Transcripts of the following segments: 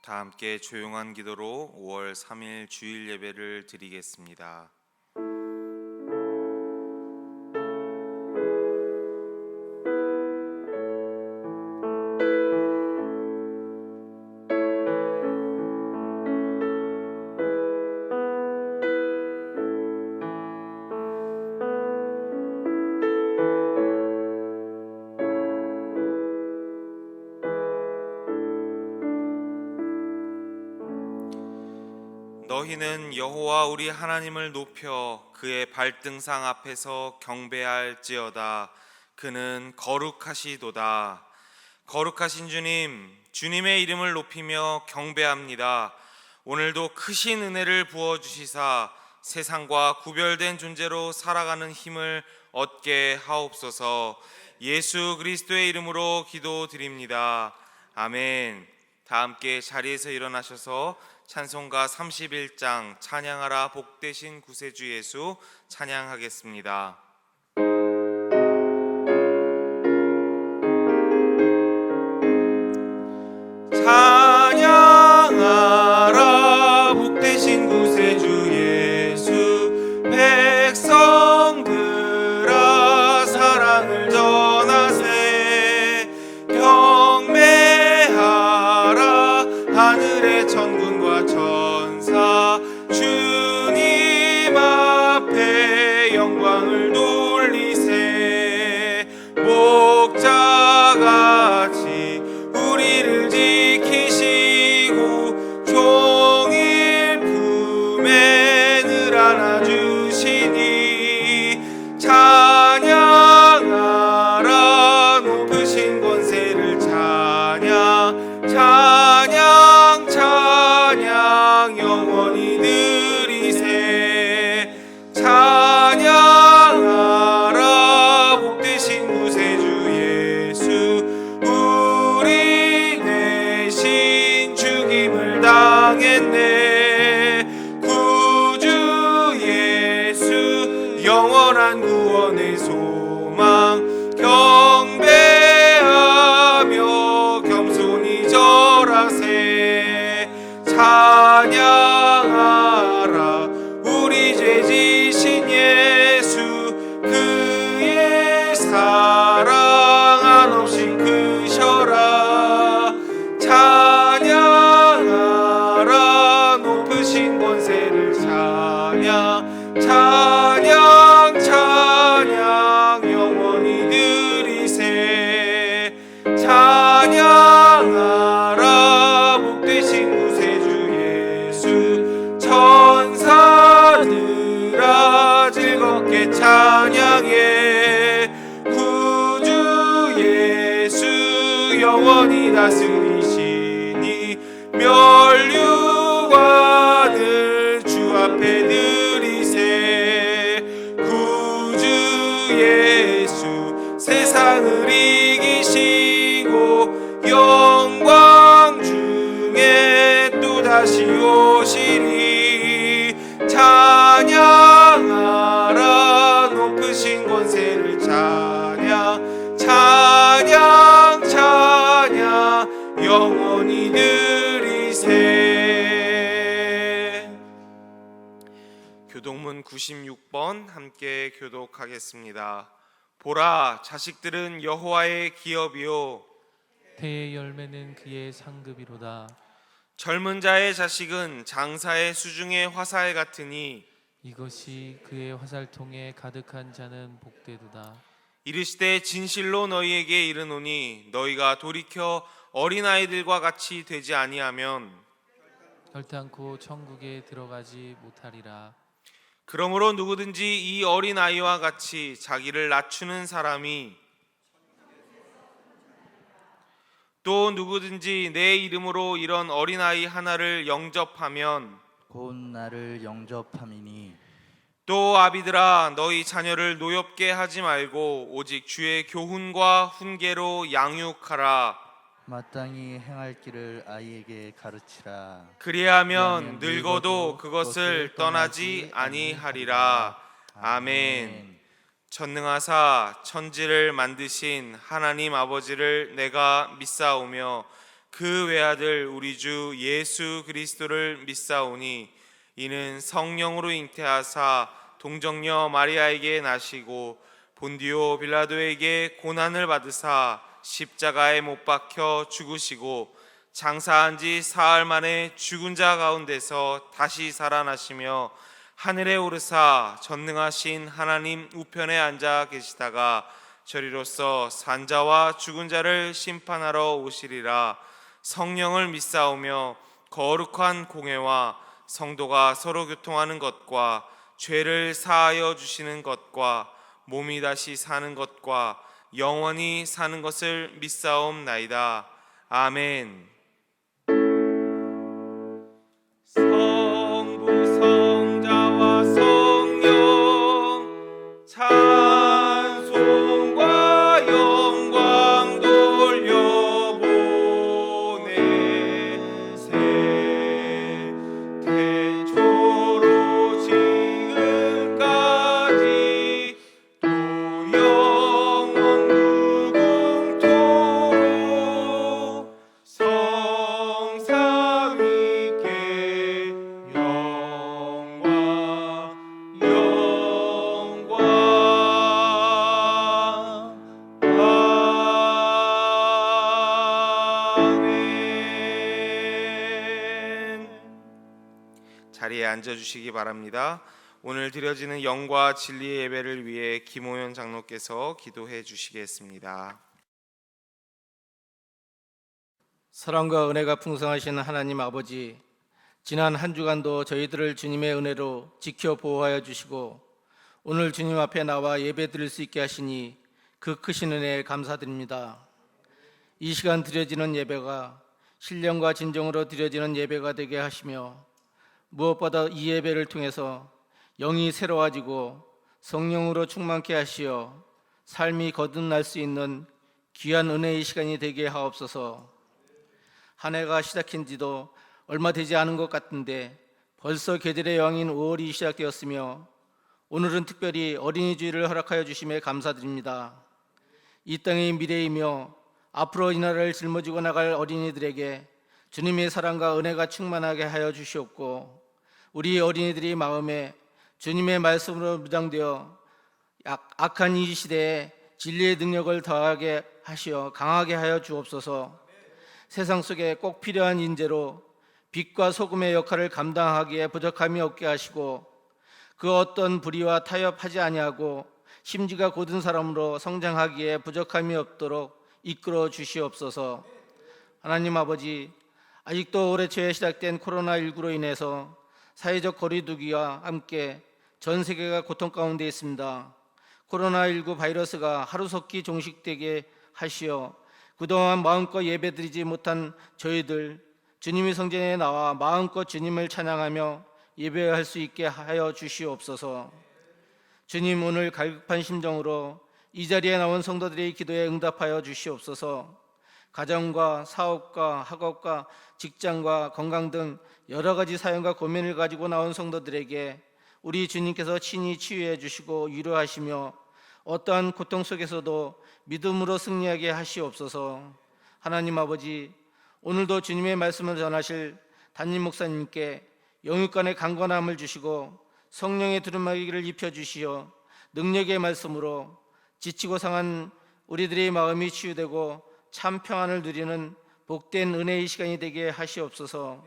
다 함께 조용한 기도로 5월 3일 주일 예배를 드리겠습니다. 너희는 여호와 우리 하나님을 높여 그의 발등상 앞에서 경배할지어다. 그는 거룩하시도다. 거룩하신 주님, 주님의 이름을 높이며 경배합니다. 오늘도 크신 은혜를 부어주시사 세상과 구별된 존재로 살아가는 힘을 얻게 하옵소서. 예수 그리스도의 이름으로 기도드립니다. 아멘. 다 함께 자리에서 일어나셔서 찬송가 31장 찬양하라 복되신 구세주 예수 찬양하겠습니다. 찬양하라 복되신 구세주 예수, 백성들아 사랑을 전하세. 경배하라 하늘의 천군과 천사, 주님 앞에 영광을 돌리세. 목자같이 우리를 지키시고 종일 품에 늘 안아주시니, 찬양하라 높으신 권세를 찬양, 찬양 찬양 영원히 드리세. 찬양하라 복되신 구세주 예수, 우리 대신 죽임을 당했네. 구주 예수 영원한 구원의 소망, 경배하며 겸손히 절하세. 찬양하라 우리 죄 지신 예수, 그의 사랑 한없이 크셔라. 찬양하라 높으신 권세를 찬양, 찬양 찬양 영원히 드리세. 찬양하라 복되신 구세주 예수, 천사들아 즐겁게 찬양해. 구주 예수 영원히 다스리시니, 멸류관을 주 앞에 드리세. 구주 예수 세상을 이기시고 영광 중에 또다시 오시리. 찬양하라 높으신 권세를 찬양, 찬양 찬양 영원히 드리세. 교독문 96번 함께 교독하겠습니다. 보라, 자식들은 여호와의 기업이요 태의 열매는 그의 상급이로다. 젊은 자의 자식은 장사의 수중의 화살 같으니, 이것이 그의 화살통에 가득한 자는 복되도다. 이르시되 진실로 너희에게 이르노니, 너희가 돌이켜 어린아이들과 같이 되지 아니하면 결단코 천국에 들어가지 못하리라. 그러므로 누구든지 이 어린아이와 같이 자기를 낮추는 사람이, 또 누구든지 내 이름으로 이런 어린아이 하나를 영접하면 곧 나를 영접함이니, 또 아비들아 너희 자녀를 노엽게 하지 말고 오직 주의 교훈과 훈계로 양육하라. 마땅히 행할 길을 아이에게 가르치라. 그리하면 늙어도 그것을 떠나지 아니하리라. 아멘. 전능하사 천지를 만드신 하나님 아버지를 내가 믿사오며 그 외아들 우리 주 예수 그리스도를 믿사오니 이는 성령으로 잉태하사 동정녀 마리아에게 나시고 본디오 빌라도에게 고난을 받으사 십자가에 못 박혀 죽으시고 장사한 지 사흘 만에 죽은 자 가운데서 다시 살아나시며 하늘에 오르사 전능하신 하나님 우편에 앉아 계시다가 저리로서 산자와 죽은 자를 심판하러 오시리라. 성령을 믿사오며 거룩한 공회와 성도가 서로 교통하는 것과 죄를 사하여 주시는 것과 몸이 다시 사는 것과 영원히 사는 것을 믿사옵나이다. 아멘. 성부 성자와 성령 찬송과 영광 돌려보내세 태초로 지금까지 또 영원 무궁토록 성삼위께 영광 아멘. 자리에 앉아주시기 바랍니다. 오늘 드려지는 영과 진리의 예배를 위해 김호연 장로께서 기도해 주시겠습니다. 사랑과 은혜가 풍성하신 하나님 아버지, 지난 한 주간도 저희들을 주님의 은혜로 지켜 보호하여 주시고 오늘 주님 앞에 나와 예배 드릴 수 있게 하시니 그 크신 은혜에 감사드립니다. 이 시간 드려지는 예배가 신령과 진정으로 드려지는 예배가 되게 하시며 무엇보다 이 예배를 통해서 영이 새로워지고 성령으로 충만케 하시어 삶이 거듭날 수 있는 귀한 은혜의 시간이 되게 하옵소서. 한 해가 시작한 지도 얼마 되지 않은 것 같은데 벌써 계절의 여왕인 5월이 시작되었으며 오늘은 특별히 어린이 주일을 허락하여 주심에 감사드립니다. 이 땅의 미래이며 앞으로 이 나라를 짊어지고 나갈 어린이들에게 주님의 사랑과 은혜가 충만하게 하여 주시옵고 우리 어린이들이 마음에 주님의 말씀으로 무장되어 악한 이 시대에 진리의 능력을 더하게 하시어 강하게 하여 주옵소서. 세상 속에 꼭 필요한 인재로 빛과 소금의 역할을 감당하기에 부족함이 없게 하시고 그 어떤 불의와 타협하지 아니하고 심지가 곧은 사람으로 성장하기에 부족함이 없도록 이끌어 주시옵소서. 하나님 아버지, 아직도 올해 초에 시작된 코로나19로 인해서 사회적 거리두기와 함께 전 세계가 고통 가운데 있습니다. 코로나19 바이러스가 하루속히 종식되게 하시어 그동안 마음껏 예배드리지 못한 저희들 주님의 성전에 나와 마음껏 주님을 찬양하며 예배할 수 있게 하여 주시옵소서. 주님, 오늘 갈급한 심정으로 이 자리에 나온 성도들의 기도에 응답하여 주시옵소서. 가정과 사업과 학업과 직장과 건강 등 여러 가지 사연과 고민을 가지고 나온 성도들에게 우리 주님께서 친히 치유해 주시고 위로하시며 어떠한 고통 속에서도 믿음으로 승리하게 하시옵소서. 하나님 아버지, 오늘도 주님의 말씀을 전하실 담임 목사님께 영육간의 강건함을 주시고 성령의 두루마기를 입혀주시어 능력의 말씀으로 지치고 상한 우리들의 마음이 치유되고 참 평안을 누리는 복된 은혜의 시간이 되게 하시옵소서.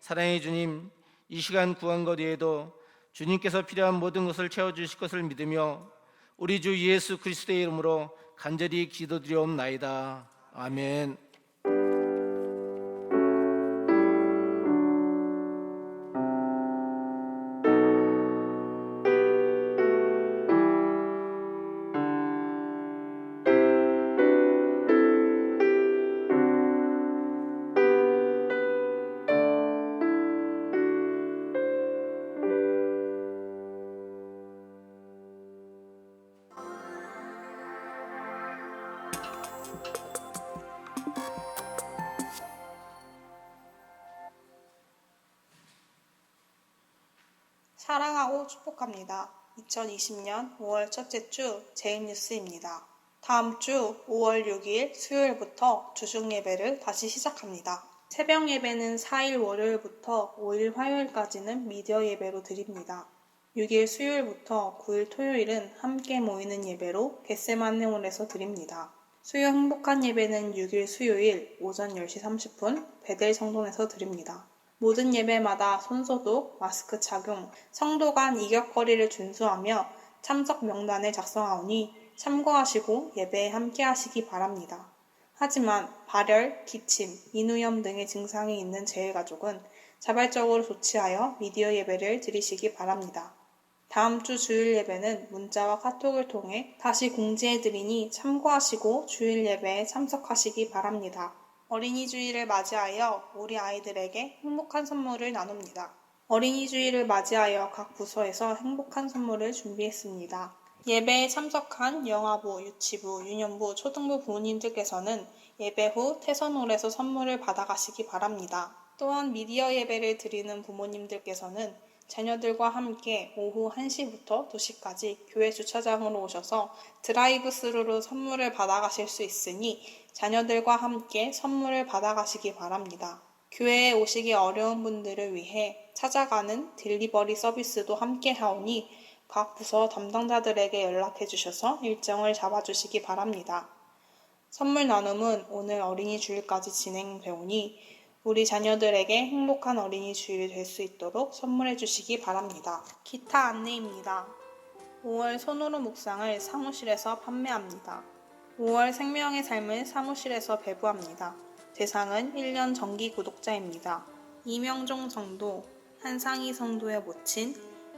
사랑의 주님, 이 시간 구한 것 외에도 주님께서 필요한 모든 것을 채워주실 것을 믿으며 우리 주 예수 그리스도의 이름으로 간절히 기도드리옵나이다. 아멘. 사랑하고 축복합니다. 2020년 5월 첫째 주 제임뉴스입니다. 다음 주 5월 6일 수요일부터 주중 예배를 다시 시작합니다. 새벽 예배는 4일 월요일부터 5일 화요일까지는 미디어 예배로 드립니다. 6일 수요일부터 9일 토요일은 함께 모이는 예배로 겟세마네홀에서 드립니다. 수요 행복한 예배는 6일 수요일 오전 10시 30분 베델 성동에서 드립니다. 모든 예배마다 손소독, 마스크 착용, 성도 간 이격거리를 준수하며 참석 명단을 작성하오니 참고하시고 예배에 함께 하시기 바랍니다. 하지만 발열, 기침, 인후염 등의 증상이 있는 재해가족은 자발적으로 조치하여 미디어 예배를 드리시기 바랍니다. 다음 주 주일 예배는 문자와 카톡을 통해 다시 공지해드리니 참고하시고 주일 예배에 참석하시기 바랍니다. 어린이 주일을 맞이하여 우리 아이들에게 행복한 선물을 나눕니다. 어린이 주일을 맞이하여 각 부서에서 행복한 선물을 준비했습니다. 예배에 참석한 영아부, 유치부, 유년부, 초등부 부모님들께서는 예배 후 태선홀에서 선물을 받아가시기 바랍니다. 또한 미디어 예배를 드리는 부모님들께서는 자녀들과 함께 오후 1시부터 2시까지 교회 주차장으로 오셔서 드라이브 스루로 선물을 받아가실 수 있으니 자녀들과 함께 선물을 받아가시기 바랍니다. 교회에 오시기 어려운 분들을 위해 찾아가는 딜리버리 서비스도 함께 하오니 각 부서 담당자들에게 연락해 주셔서 일정을 잡아주시기 바랍니다. 선물 나눔은 오늘 어린이 주일까지 진행되오니 우리 자녀들에게 행복한 어린이 주일이 될 수 있도록 선물해 주시기 바랍니다. 기타 안내입니다. 5월 손오루 묵상을 사무실에서 판매합니다. 5월 생명의 삶을 사무실에서 배부합니다. 대상은 1년 정기 구독자입니다. 이명종 성도, 한상희 성도의 모친,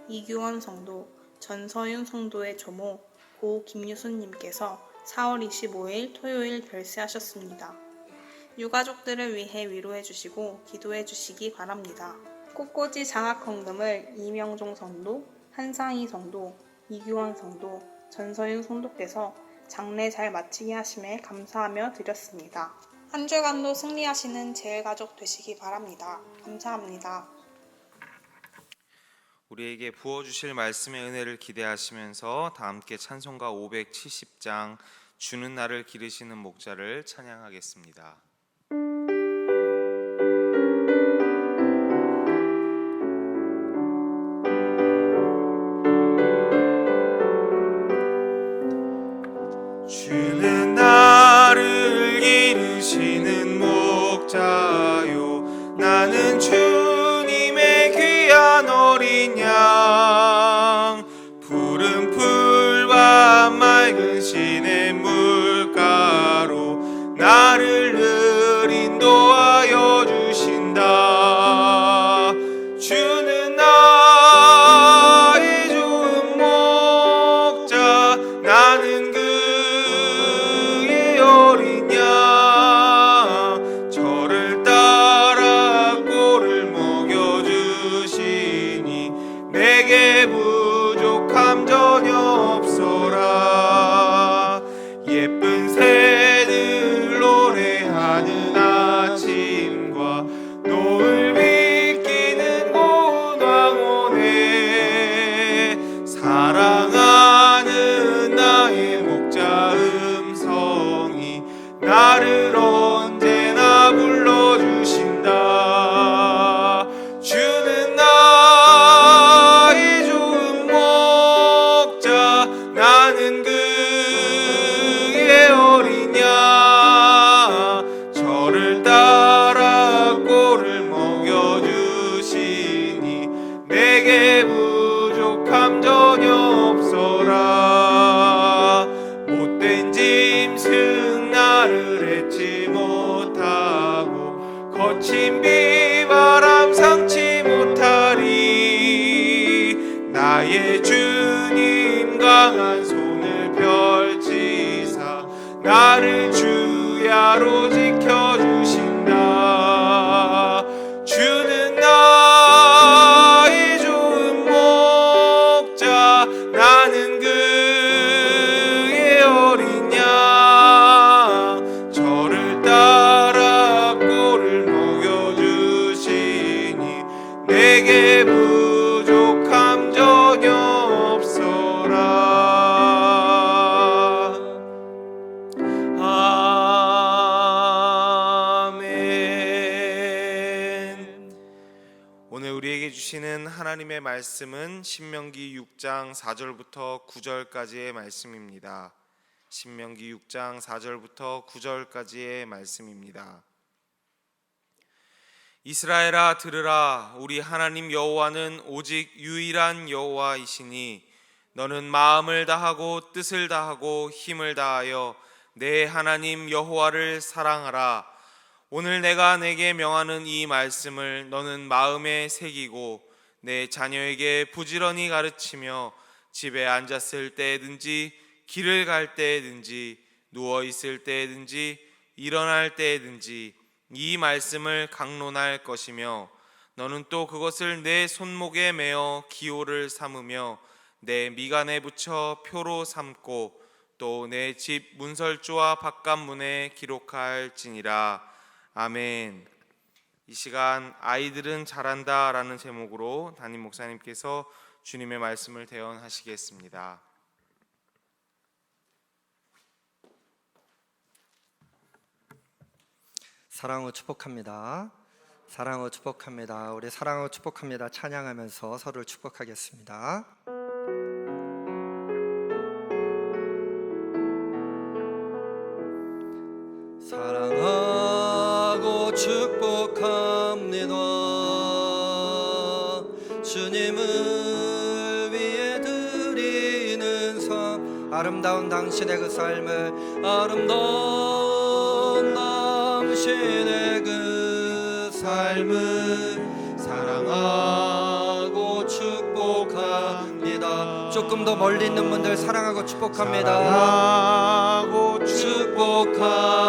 이규원 성도, 전서윤 성도의 조모, 고 김유순님께서 4월 25일 토요일 별세하셨습니다. 유가족들을 위해 위로해 주시고 기도해 주시기 바랍니다. 꽃꽂이 장학 헌금을 이명종 성도, 한상희 성도, 이규원 성도, 전서윤 성도께서 장례 잘 마치게 하심에 감사하며 드렸습니다. 한 주간도 승리하시는 재회가족 되시기 바랍니다. 감사합니다. 우리에게 부어주실 말씀의 은혜를 기대하시면서 다 함께 찬송가 570장 주는 나를 기르시는 목자를 찬양하겠습니다. 주는 나를 기르시는 목자요 나는 주님의 귀한 어린 양 푸른 풀과 맑은 시냇 물가로 나를 늘 인도하여 주신다. 주는 나의 좋은 목자 나는 그의 어린 양 저를 따라 꼴을 먹여주시니 내게 부족함 전혀 없어라. 예쁜 새들 노래하는 아침과 노을 비끼는 고운 황혼에 사랑하는 나의 목자 음성이 나를 언제나 불러주신다. 주는 나의 좋은 목자 나는 그의 어린 양 저를 따라 꼴을 먹여주시니 내게 부족함 전혀 없어라. 못된 짐승 나를 잊지 못하고 거친 비바람 상치 못하리. 나의 주님 강한 손을 펼치사 나를 주야로 지켜주신다. 주는 나의 좋은 목자 나는 그의 어린 양 저를 따라 꼴을 먹여주시니 내게 부족함 전혀 없어라. 하나님의 말씀은 신명기 6장 4절부터 9절까지의 말씀입니다. 신명기 6장 4절부터 9절까지의 말씀입니다. 이스라엘아 들으라. 우리 하나님 여호와는 오직 유일한 여호와이시니 너는 마음을 다하고 뜻을 다하고 힘을 다하여 내 하나님 여호와를 사랑하라. 오늘 내가 내게 명하는 이 말씀을 너는 마음에 새기고 내 자녀에게 부지런히 가르치며 집에 앉았을 때든지 길을 갈 때든지 누워 있을 때든지 일어날 때든지 이 말씀을 강론할 것이며 너는 또 그것을 내 손목에 매어 기호를 삼으며 내 미간에 붙여 표로 삼고 또 내 집 문설주와 바깥문에 기록할지니라. 아멘. 이 시간 아이들은 잘한다 라는 제목으로 담임 목사님께서 주님의 말씀을 대언하시겠습니다. 사랑으로 축복합니다. 사랑으로 축복합니다. 우리 사랑으로 축복합니다. 찬양하면서 서로를 축복하겠습니다. 사랑하고 축복합니다. 주님을 위해 드리는 삶, 아름다운 당신의 그 삶을, 아름다운 당신의 그 삶을 사랑하고 축복합니다. 조금 더 멀리 있는 분들 사랑하고 축복합니다. 사랑하고 축복합니다.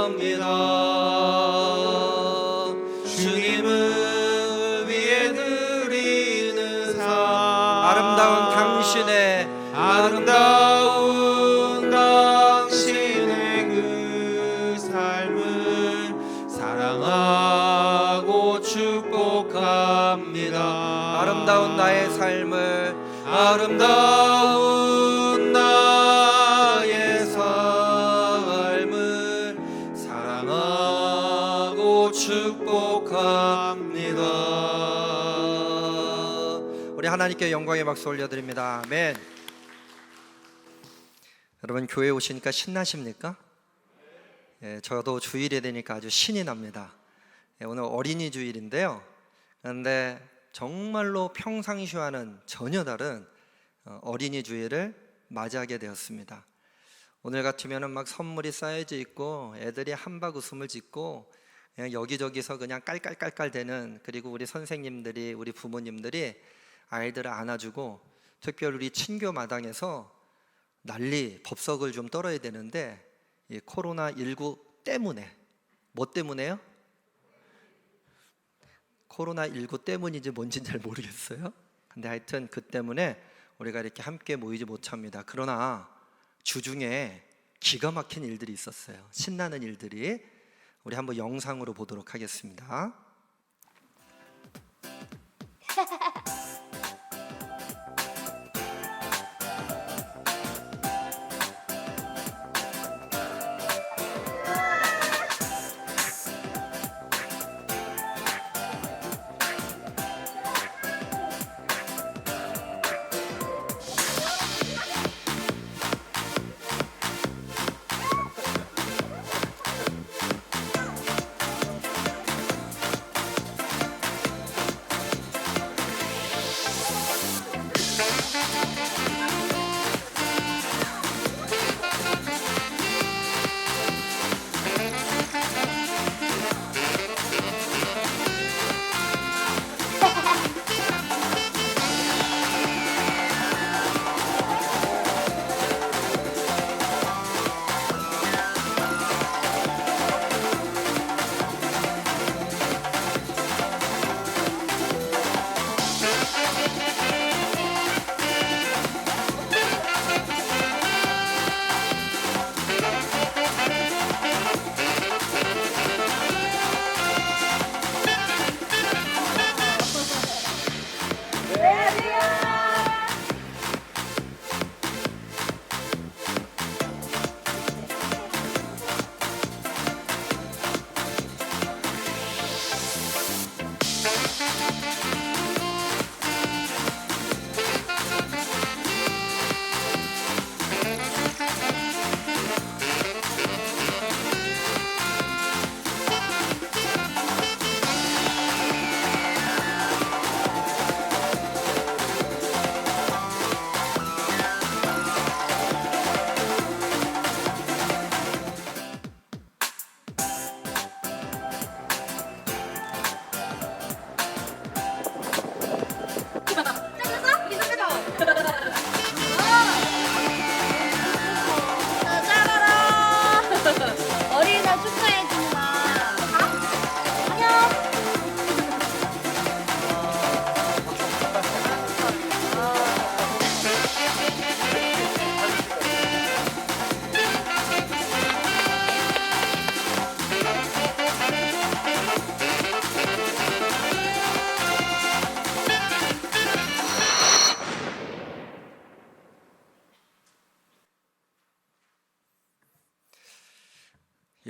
주님을 위해 드리는 삶, 아름다운 당신의 아름다운 당신의 그 삶을 사랑하고 축복합니다. 아름다운 나의 삶을, 아름다운 나의 삶을 사랑하고 축복합니다. 우리 하나님께 영광의 박수 올려드립니다. 아멘. 여러분, 교회 오시니까 신나십니까? 예, 저도 주일이 되니까 아주 신이 납니다. 예, 오늘 어린이 주일인데요. 그런데 정말로 평상시와는 전혀 다른 어린이 주일을 맞이하게 되었습니다. 오늘 같으면 막 선물이 쌓여져 있고 애들이 한박 웃음을 짓고 그냥 여기저기서 그냥 깔깔깔깔대는, 그리고 우리 선생님들이, 우리 부모님들이 아이들을 안아주고, 특별히 우리 친교 마당에서 난리 법석을 좀 떨어야 되는데 이 코로나19 때문에, 뭐 때문에요? 코로나19 때문인지 뭔지는 잘 모르겠어요. 근데 하여튼 그 때문에 우리가 이렇게 함께 모이지 못합니다. 그러나 주중에 기가 막힌 일들이 있었어요. 신나는 일들이. 우리 한번 영상으로 보도록 하겠습니다.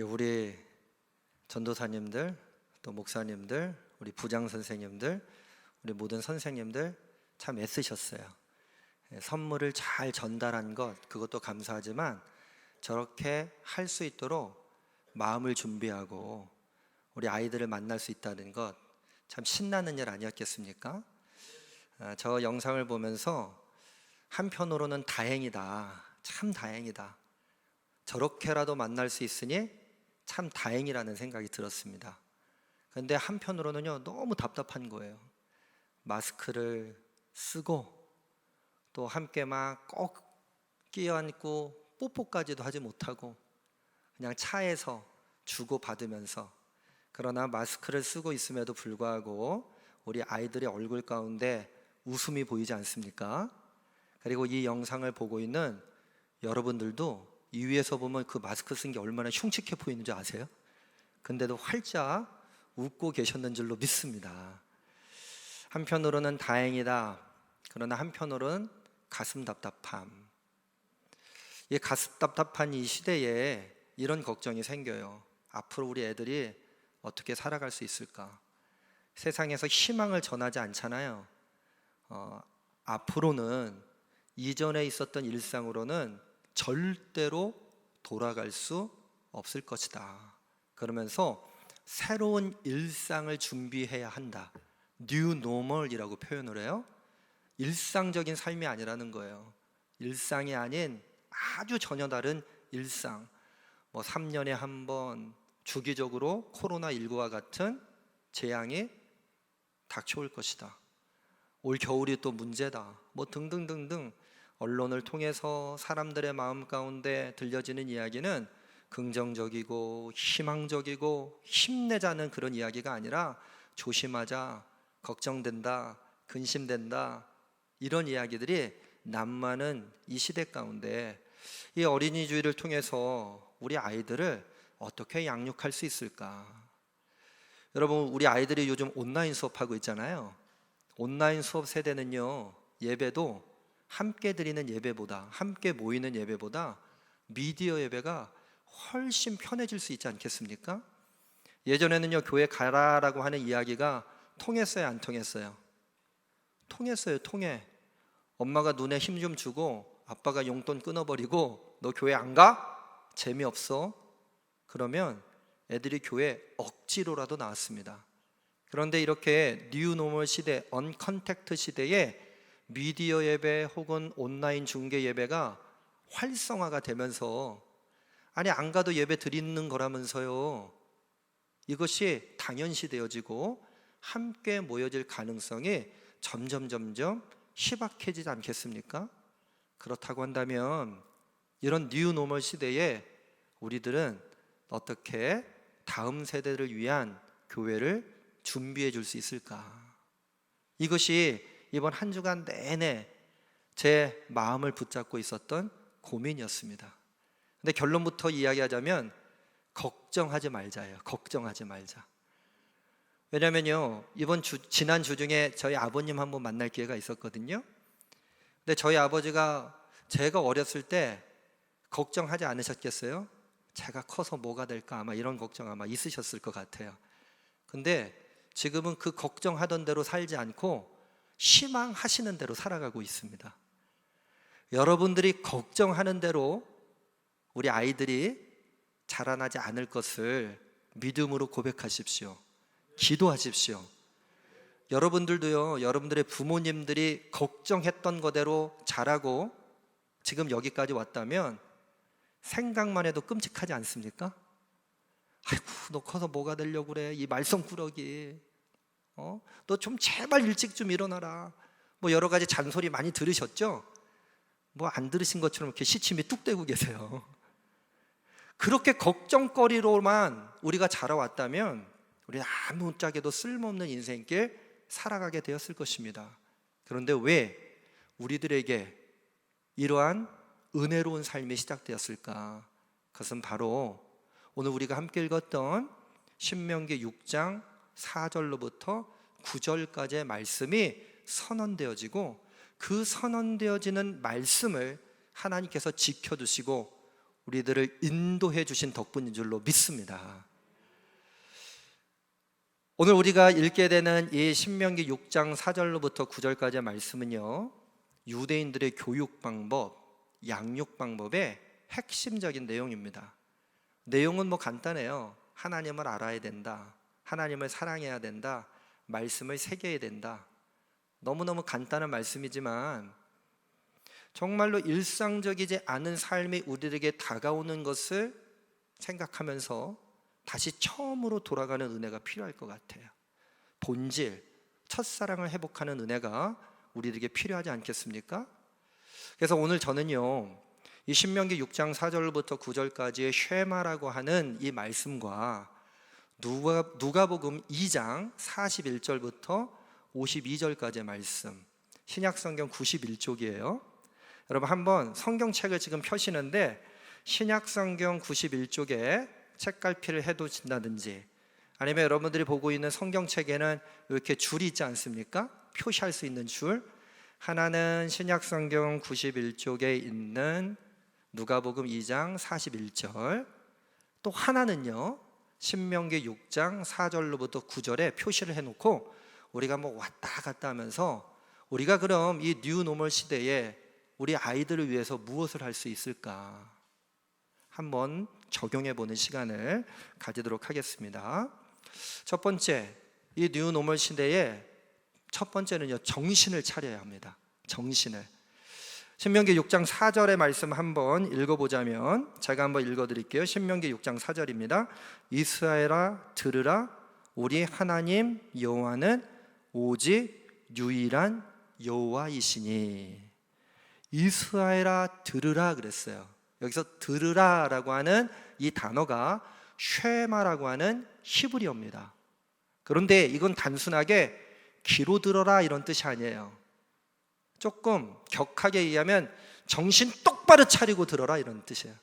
우리 전도사님들, 또 목사님들, 우리 부장 선생님들, 우리 모든 선생님들 참 애쓰셨어요. 선물을 잘 전달한 것, 그것도 감사하지만 저렇게 할 수 있도록 마음을 준비하고 우리 아이들을 만날 수 있다는 것 참 신나는 일 아니었겠습니까? 저 영상을 보면서 한편으로는 다행이다, 참 다행이다, 저렇게라도 만날 수 있으니 참 다행이라는 생각이 들었습니다. 그런데 한편으로는요, 너무 답답한 거예요. 마스크를 쓰고 또 함께 막 꼭 끼어안고 뽀뽀까지도 하지 못하고 그냥 차에서 주고받으면서, 그러나 마스크를 쓰고 있음에도 불구하고 우리 아이들의 얼굴 가운데 웃음이 보이지 않습니까? 그리고 이 영상을 보고 있는 여러분들도 이 위에서 보면 그 마스크 쓴 게 얼마나 흉측해 보이는 줄 아세요? 근데도 활짝 웃고 계셨는 줄로 믿습니다. 한편으로는 다행이다, 그러나 한편으로는 가슴 답답함. 이 가슴 답답한 이 시대에 이런 걱정이 생겨요. 앞으로 우리 애들이 어떻게 살아갈 수 있을까? 세상에서 희망을 전하지 않잖아요. 앞으로는 이전에 있었던 일상으로는 절대로 돌아갈 수 없을 것이다. 그러면서 새로운 일상을 준비해야 한다. New Normal이라고 표현을 해요. 일상적인 삶이 아니라는 거예요. 일상이 아닌 아주 전혀 다른 일상. 3년에 한 번 주기적으로 코로나19와 같은 재앙이 닥쳐올 것이다. 올 겨울이 또 문제다. 등등등등 언론을 통해서 사람들의 마음 가운데 들려지는 이야기는 긍정적이고 희망적이고 힘내자는 그런 이야기가 아니라 조심하자, 걱정된다, 근심된다, 이런 이야기들이 난무하는 이 시대 가운데 이 어린이 주일을 통해서 우리 아이들을 어떻게 양육할 수 있을까? 여러분, 우리 아이들이 요즘 온라인 수업하고 있잖아요. 온라인 수업 세대는요, 예배도 함께 드리는 예배보다, 함께 모이는 예배보다 미디어 예배가 훨씬 편해질 수 있지 않겠습니까? 예전에는요, 교회 가라라고 하는 이야기가 통했어요, 안 통했어요? 통했어요, 통해. 엄마가 눈에 힘 좀 주고 아빠가 용돈 끊어버리고 너 교회 안 가? 재미없어? 그러면 애들이 교회 억지로라도 나왔습니다. 그런데 이렇게 뉴노멀 시대, 언컨택트 시대에 미디어 예배 혹은 온라인 중계 예배가 활성화가 되면서, 아니 안 가도 예배 드리는 거라면서요, 이것이 당연시 되어지고 함께 모여질 가능성이 점점 희박해지지 않겠습니까? 그렇다고 한다면 이런 뉴노멀 시대에 우리들은 어떻게 다음 세대를 위한 교회를 준비해 줄 수 있을까? 이것이 이번 한 주간 내내 제 마음을 붙잡고 있었던 고민이었습니다. 근데 결론부터 이야기하자면 걱정하지 말자예요. 걱정하지 말자. 왜냐면요, 지난 주 중에 저희 아버님 한번 만날 기회가 있었거든요. 근데 저희 아버지가 제가 어렸을 때 걱정하지 않으셨겠어요? 제가 커서 뭐가 될까, 아마 이런 걱정 아마 있으셨을 것 같아요. 근데 지금은 그 걱정하던 대로 살지 않고 희망하시는 대로 살아가고 있습니다. 여러분들이 걱정하는 대로 우리 아이들이 자라나지 않을 것을 믿음으로 고백하십시오. 기도하십시오. 여러분들도요, 여러분들의 부모님들이 걱정했던 거대로 자라고 지금 여기까지 왔다면 생각만 해도 끔찍하지 않습니까? 아이고, 너 커서 뭐가 되려고 그래, 이 말썽꾸러기. 너 좀 제발 일찍 좀 일어나라. 여러 가지 잔소리 많이 들으셨죠? 안 들으신 것처럼 이렇게 시침이 뚝 떼고 계세요. 그렇게 걱정거리로만 우리가 자라왔다면 우리 아무짝에도 쓸모없는 인생길 살아가게 되었을 것입니다. 그런데 왜 우리들에게 이러한 은혜로운 삶이 시작되었을까? 그것은 바로 오늘 우리가 함께 읽었던 신명기 6장 4절로부터 9절까지의 말씀이 선언되어지고, 그 선언되어지는 말씀을 하나님께서 지켜두시고 우리들을 인도해 주신 덕분인 줄로 믿습니다. 오늘 우리가 읽게 되는 이 신명기 6장 4절로부터 9절까지의 말씀은요, 유대인들의 교육 방법, 양육 방법의 핵심적인 내용입니다. 내용은 뭐 간단해요. 하나님을 알아야 된다, 하나님을 사랑해야 된다, 말씀을 새겨야 된다. 너무너무 간단한 말씀이지만 정말로 일상적이지 않은 삶이 우리에게 다가오는 것을 생각하면서 다시 처음으로 돌아가는 은혜가 필요할 것 같아요. 본질, 첫사랑을 회복하는 은혜가 우리에게 필요하지 않겠습니까? 그래서 오늘 저는요, 이 신명기 6장 4절부터 9절까지의 쉐마라고 하는 이 말씀과 누가복음 2장 41절부터 52절까지의 말씀, 신약성경 91쪽이에요. 여러분 한번 성경책을 지금 펴시는데 신약성경 91쪽에 책갈피를 해두신다든지, 아니면 여러분들이 보고 있는 성경책에는 이렇게 줄이 있지 않습니까? 표시할 수 있는 줄. 하나는 신약성경 91쪽에 있는 누가복음 2장 41절, 또 하나는요 신명기 6장 4절로부터 9절에 표시를 해놓고 우리가 뭐 왔다 갔다 하면서 우리가 그럼 이 뉴노멀 시대에 우리 아이들을 위해서 무엇을 할 수 있을까 한번 적용해 보는 시간을 가지도록 하겠습니다. 첫 번째, 이 뉴노멀 시대에 첫 번째는요, 정신을 차려야 합니다. 정신을. 신명기 6장 4절의 말씀 한번 읽어보자면, 제가 한번 읽어드릴게요. 신명기 6장 4절입니다. 이스라엘아 들으라, 우리 하나님 여호와는 오직 유일한 여호와이시니. 이스라엘아 들으라 그랬어요. 여기서 들으라라고 하는 이 단어가 쉐마라고 하는 히브리어입니다. 그런데 이건 단순하게 귀로 들어라 이런 뜻이 아니에요. 조금 격하게 얘기하면 정신 똑바로 차리고 들어라 이런 뜻이에요.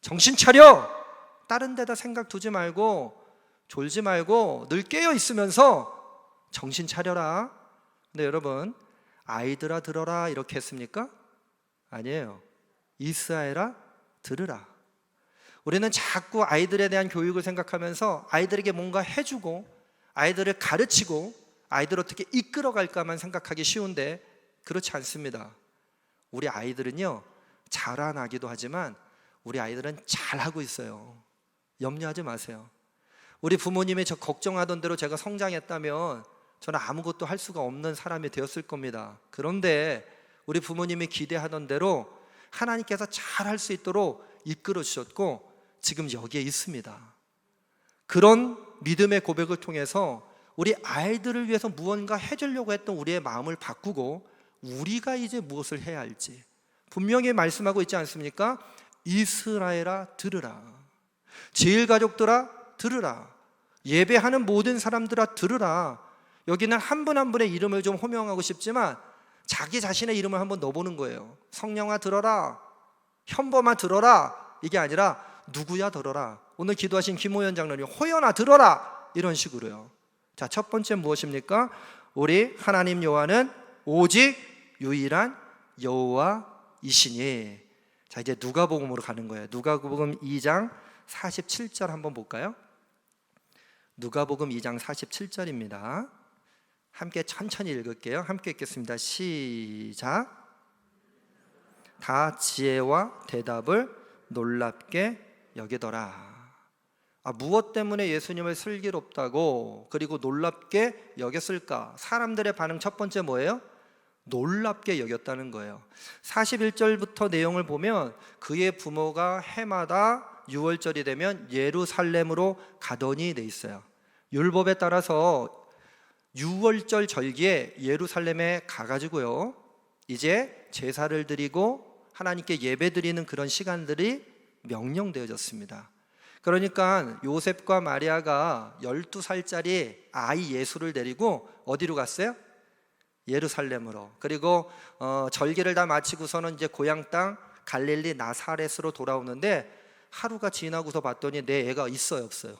정신 차려! 다른 데다 생각 두지 말고 졸지 말고 늘 깨어 있으면서 정신 차려라. 근데 여러분, 아이들아 들어라 이렇게 했습니까? 아니에요. 이스라엘아 들으라. 우리는 자꾸 아이들에 대한 교육을 생각하면서 아이들에게 뭔가 해주고 아이들을 가르치고 아이들을 어떻게 이끌어갈까만 생각하기 쉬운데 그렇지 않습니다. 우리 아이들은요, 자라나기도 하지만 우리 아이들은 잘하고 있어요. 염려하지 마세요. 우리 부모님이 저 걱정하던 대로 제가 성장했다면 저는 아무것도 할 수가 없는 사람이 되었을 겁니다. 그런데 우리 부모님이 기대하던 대로 하나님께서 잘할 수 있도록 이끌어 주셨고 지금 여기에 있습니다. 그런 믿음의 고백을 통해서 우리 아이들을 위해서 무언가 해주려고 했던 우리의 마음을 바꾸고 우리가 이제 무엇을 해야 할지 분명히 말씀하고 있지 않습니까? 이스라엘아 들으라, 제일가족들아 들으라, 예배하는 모든 사람들아 들으라. 여기는 한 분 한 분의 이름을 좀 호명하고 싶지만 자기 자신의 이름을 한번 넣어보는 거예요. 성령아 들어라, 현범아 들어라, 이게 아니라 누구야 들어라. 오늘 기도하신 김호연 장로님 호연아 들어라, 이런 식으로요. 자, 첫 번째 무엇입니까? 우리 하나님 여호와는 오직 유일한 여호와이시니. 자, 이제 누가복음으로 가는 거예요. 누가복음 2장 47절 한번 볼까요? 누가복음 2장 47절입니다. 함께 천천히 읽을게요. 함께 읽겠습니다. 시작. 다 지혜와 대답을 놀랍게 여기더라. 무엇 때문에 예수님을 슬기롭다고 그리고 놀랍게 여겼을까? 사람들의 반응 첫 번째 뭐예요? 놀랍게 여겼다는 거예요. 41절부터 내용을 보면 그의 부모가 해마다 6월절이 되면 예루살렘으로 가더니 돼 있어요. 율법에 따라서 6월절 절기에 예루살렘에 가가지고요, 이제 제사를 드리고 하나님께 예배 드리는 그런 시간들이 명령되어졌습니다. 그러니까 요셉과 마리아가 12살짜리 아이 예수를 데리고 어디로 갔어요? 예루살렘으로. 그리고 절기를 다 마치고서는 이제 고향 땅 갈릴리 나사렛으로 돌아오는데 하루가 지나고서 봤더니 내 애가 있어요, 없어요?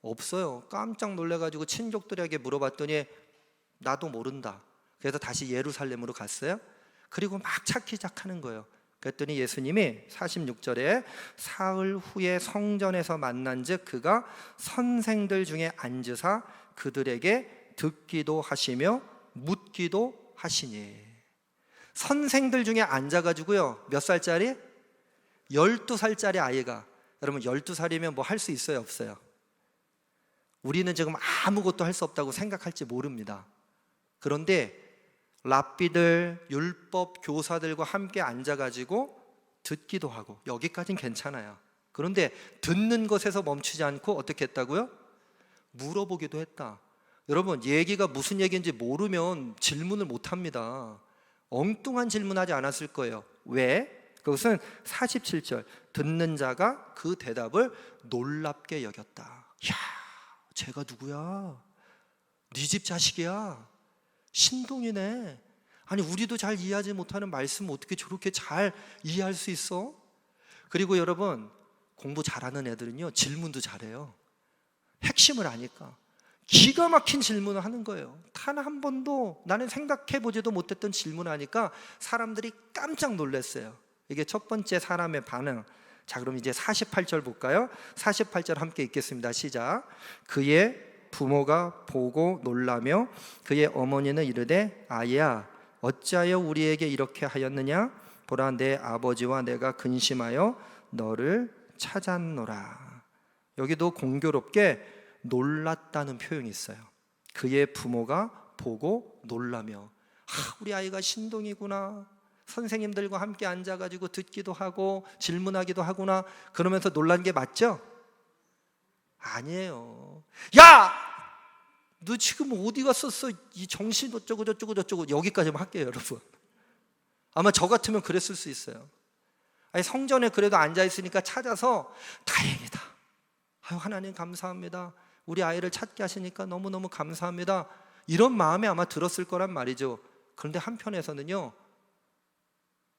없어요. 깜짝 놀래가지고 친족들에게 물어봤더니 나도 모른다. 그래서 다시 예루살렘으로 갔어요. 그리고 막 찾기 시작하는 거예요. 그랬더니 예수님이 46절에 사흘 후에 성전에서 만난즉 그가 선생들 중에 앉으사 그들에게 듣기도 하시며 묻기도 하시니. 선생들 중에 앉아가지고요, 몇 살짜리? 12살짜리 아이가, 여러분 12살이면 뭐 할 수 있어요, 없어요? 우리는 지금 아무것도 할 수 없다고 생각할지 모릅니다. 그런데 랍비들, 율법 교사들과 함께 앉아가지고 듣기도 하고, 여기까지는 괜찮아요. 그런데 듣는 것에서 멈추지 않고 어떻게 했다고요? 물어보기도 했다. 여러분, 얘기가 무슨 얘기인지 모르면 질문을 못합니다. 엉뚱한 질문하지 않았을 거예요. 왜? 그것은 47절, 듣는 자가 그 대답을 놀랍게 여겼다. 야, 쟤가 누구야? 네 집 자식이야? 신동이네. 아니, 우리도 잘 이해하지 못하는 말씀 어떻게 저렇게 잘 이해할 수 있어? 그리고 여러분, 공부 잘하는 애들은요, 질문도 잘해요. 핵심을 아니까 기가 막힌 질문을 하는 거예요. 단 한 번도 나는 생각해보지도 못했던 질문을 하니까 사람들이 깜짝 놀랐어요. 이게 첫 번째 사람의 반응. 자, 그럼 이제 48절 볼까요? 48절 함께 읽겠습니다. 시작. 그의 부모가 보고 놀라며 그의 어머니는 이르되 아이야 어찌하여 우리에게 이렇게 하였느냐? 보라, 내 아버지와 내가 근심하여 너를 찾았노라. 여기도 공교롭게 놀랐다는 표현이 있어요. 그의 부모가 보고 놀라며, 우리 아이가 신동이구나, 선생님들과 함께 앉아가지고 듣기도 하고 질문하기도 하구나, 그러면서 놀란 게 맞죠? 아니에요. 야! 너 지금 어디 갔었어? 이 정신 어쩌고 저쩌고 저쩌고. 여기까지만 할게요, 여러분. 아마 저 같으면 그랬을 수 있어요. 아니, 성전에 그래도 앉아있으니까 찾아서 다행이다. 아유, 하나님 감사합니다. 우리 아이를 찾게 하시니까 너무너무 감사합니다. 이런 마음이 아마 들었을 거란 말이죠. 그런데 한편에서는요,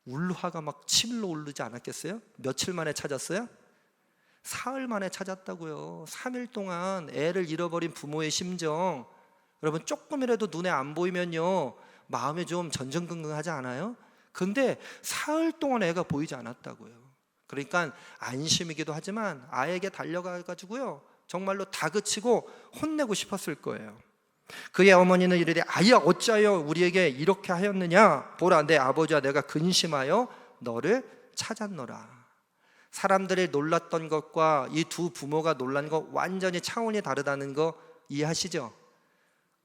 울화가 막 치밀러 오르지 않았겠어요? 며칠 만에 찾았어요? 사흘 만에 찾았다고요. 3일 동안 애를 잃어버린 부모의 심정, 여러분 조금이라도 눈에 안 보이면요 마음이 좀 전전긍긍하지 않아요? 근데 사흘 동안 애가 보이지 않았다고요. 그러니까 안심이기도 하지만 아이에게 달려가가지고요 정말로 다그치고 혼내고 싶었을 거예요. 그의 어머니는 이르되 아이야 어찌하여 우리에게 이렇게 하였느냐? 보라, 내 아버지와 내가 근심하여 너를 찾았노라. 사람들이 놀랐던 것과 이 두 부모가 놀란 것 완전히 차원이 다르다는 거 이해하시죠?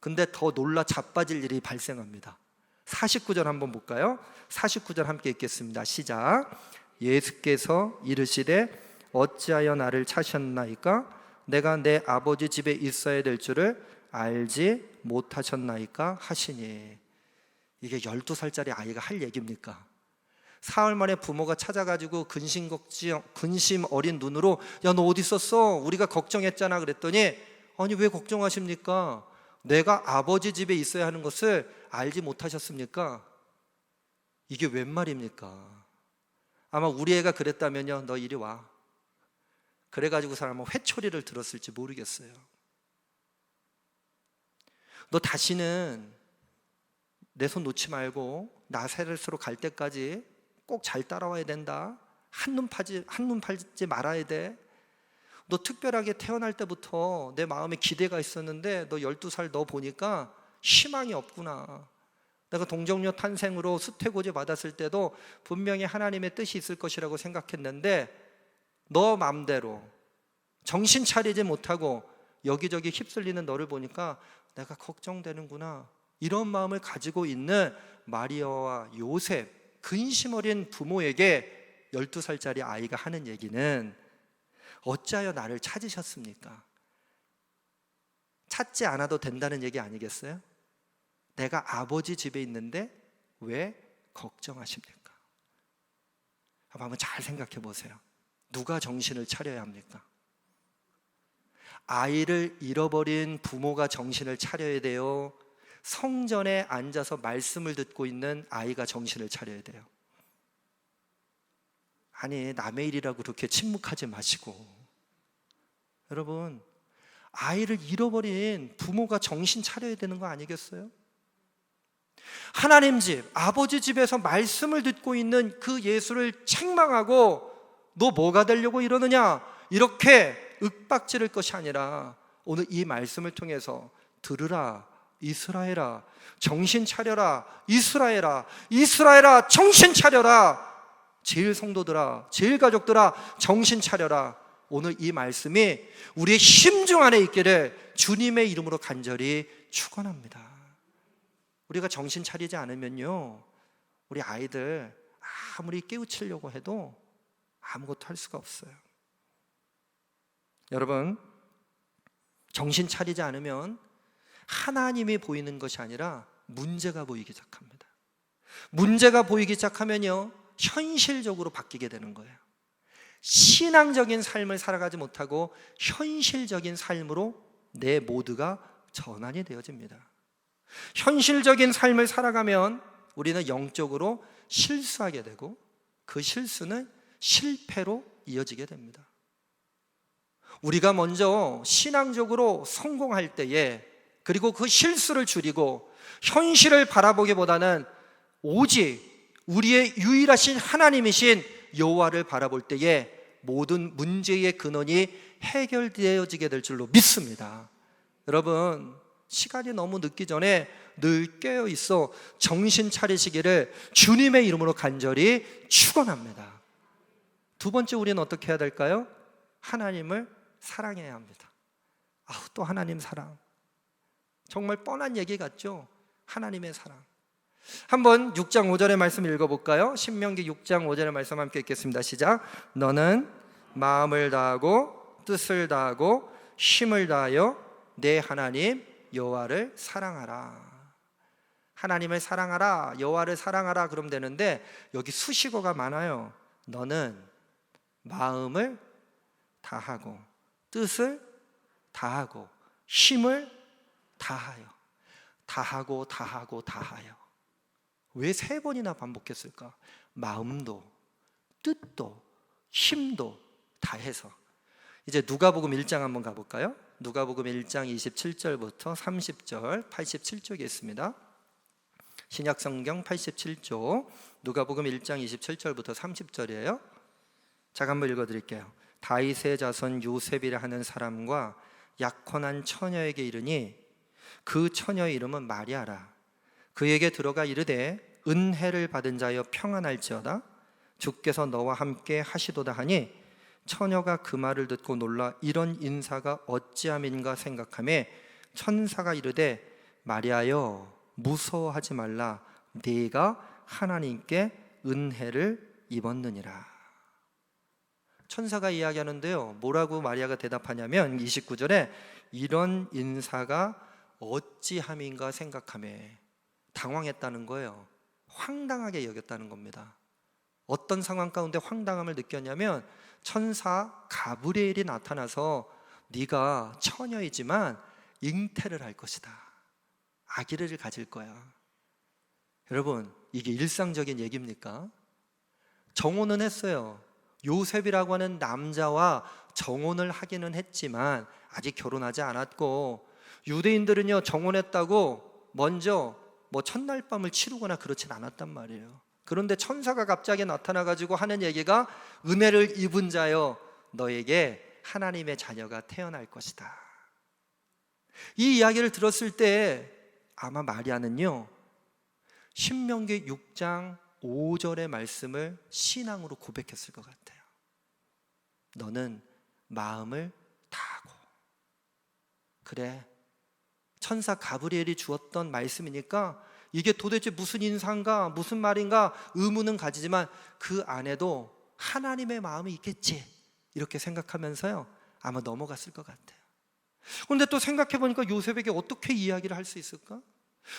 근데 더 놀라 자빠질 일이 발생합니다. 49절 한번 볼까요? 49절 함께 읽겠습니다. 시작. 예수께서 이르시되 어찌하여 나를 찾으셨나이까? 내가 내 아버지 집에 있어야 될 줄을 알지 못하셨나이까? 하시니. 이게 12살짜리 아이가 할 얘기입니까? 사흘 만에 부모가 찾아가지고 근심 어린 눈으로 야, 너 어디 있었어? 우리가 걱정했잖아. 그랬더니 아니, 왜 걱정하십니까? 내가 아버지 집에 있어야 하는 것을 알지 못하셨습니까? 이게 웬 말입니까? 아마 우리 애가 그랬다면요, 너 이리 와, 그래가지고 사람은 회초리를 들었을지 모르겠어요. 너 다시는 내 손 놓지 말고 나사렛으로 갈 때까지 꼭 잘 따라와야 된다. 한눈 팔지 말아야 돼. 너 특별하게 태어날 때부터 내 마음에 기대가 있었는데 너 12살 너 보니까 희망이 없구나. 내가 동정녀 탄생으로 수태고지 받았을 때도 분명히 하나님의 뜻이 있을 것이라고 생각했는데 너 마음대로 정신 차리지 못하고 여기저기 휩쓸리는 너를 보니까 내가 걱정되는구나. 이런 마음을 가지고 있는 마리아와 요셉, 근심 어린 부모에게 12살짜리 아이가 하는 얘기는 어찌하여 나를 찾으셨습니까? 찾지 않아도 된다는 얘기 아니겠어요? 내가 아버지 집에 있는데 왜 걱정하십니까? 한번 잘 생각해 보세요. 누가 정신을 차려야 합니까? 아이를 잃어버린 부모가 정신을 차려야 돼요? 성전에 앉아서 말씀을 듣고 있는 아이가 정신을 차려야 돼요? 아니, 남의 일이라고 그렇게 침묵하지 마시고, 여러분, 아이를 잃어버린 부모가 정신 차려야 되는 거 아니겠어요? 하나님 집, 아버지 집에서 말씀을 듣고 있는 그 예수를 책망하고 너 뭐가 되려고 이러느냐, 이렇게 윽박지를 것이 아니라 오늘 이 말씀을 통해서 들으라 이스라엘아, 정신 차려라 이스라엘아, 이스라엘아 정신 차려라, 제일 성도들아, 제일 가족들아 정신 차려라. 오늘 이 말씀이 우리의 심중 안에 있기를 주님의 이름으로 간절히 축원합니다. 우리가 정신 차리지 않으면요, 우리 아이들 아무리 깨우치려고 해도 아무것도 할 수가 없어요. 여러분, 정신 차리지 않으면 하나님이 보이는 것이 아니라 문제가 보이기 시작합니다. 문제가 보이기 시작하면요, 현실적으로 바뀌게 되는 거예요. 신앙적인 삶을 살아가지 못하고 현실적인 삶으로 내 모두가 전환이 되어집니다. 현실적인 삶을 살아가면 우리는 영적으로 실수하게 되고 그 실수는 실패로 이어지게 됩니다. 우리가 먼저 신앙적으로 성공할 때에, 그리고 그 실수를 줄이고 현실을 바라보기보다는 오직 우리의 유일하신 하나님이신 여호와를 바라볼 때에 모든 문제의 근원이 해결되어지게 될 줄로 믿습니다. 여러분, 시간이 너무 늦기 전에 늘 깨어 있어 정신 차리시기를 주님의 이름으로 간절히 축원합니다. 두 번째, 우리는 어떻게 해야 될까요? 하나님을 사랑해야 합니다. 또 하나님 사랑, 정말 뻔한 얘기 같죠? 하나님의 사랑. 한번 6장 5절의 말씀 읽어볼까요? 신명기 6장 5절의 말씀 함께 읽겠습니다. 시작. 너는 마음을 다하고 뜻을 다하고 힘을 다하여 내 하나님 여호와를 사랑하라. 하나님을 사랑하라, 여호와를 사랑하라 그러면 되는데 여기 수식어가 많아요. 너는 마음을 다하고 뜻을 다하고 힘을 다하여. 다하고 다하고 다하여. 왜 3번이나 반복했을까? 마음도 뜻도 힘도 다해서. 이제 누가복음 1장 한번 가볼까요? 누가복음 1장 27절부터 30절, 87쪽에 있습니다. 신약성경 87쪽 누가복음 1장 27절부터 30절이에요. 제가 한번 읽어드릴게요. 다윗의 자손 요셉이라 하는 사람과 약혼한 처녀에게 이르니 그 처녀의 이름은 마리아라. 그에게 들어가 이르되 은혜를 받은 자여 평안할지어다. 주께서 너와 함께 하시도다 하니 처녀가 그 말을 듣고 놀라 이런 인사가 어찌함인가 생각하며 천사가 이르되 마리아여 무서워하지 말라. 네가 하나님께 은혜를 입었느니라. 천사가 이야기하는데요, 뭐라고 마리아가 대답하냐면 29절에 이런 인사가 어찌함인가 생각하며, 당황했다는 거예요. 황당하게 여겼다는 겁니다. 어떤 상황 가운데 황당함을 느꼈냐면 천사 가브리엘이 나타나서 네가 처녀이지만 잉태를 할 것이다. 아기를 가질 거야. 여러분, 이게 일상적인 얘기입니까? 정혼은 했어요. 요셉이라고 하는 남자와 정혼을 하기는 했지만 아직 결혼하지 않았고, 유대인들은요 정혼했다고 먼저 첫날 밤을 치르거나 그렇진 않았단 말이에요. 그런데 천사가 갑자기 나타나가지고 하는 얘기가 은혜를 입은 자여 너에게 하나님의 자녀가 태어날 것이다. 이 이야기를 들었을 때 아마 마리아는요 신명기 6장 5절의 말씀을 신앙으로 고백했을 것 같아요. 너는 마음을 다하고. 그래, 천사 가브리엘이 주었던 말씀이니까 이게 도대체 무슨 인사인가, 무슨 말인가 의문은 가지지만 그 안에도 하나님의 마음이 있겠지, 이렇게 생각하면서요 아마 넘어갔을 것 같아요. 그런데 또 생각해보니까 요셉에게 어떻게 이야기를 할 수 있을까?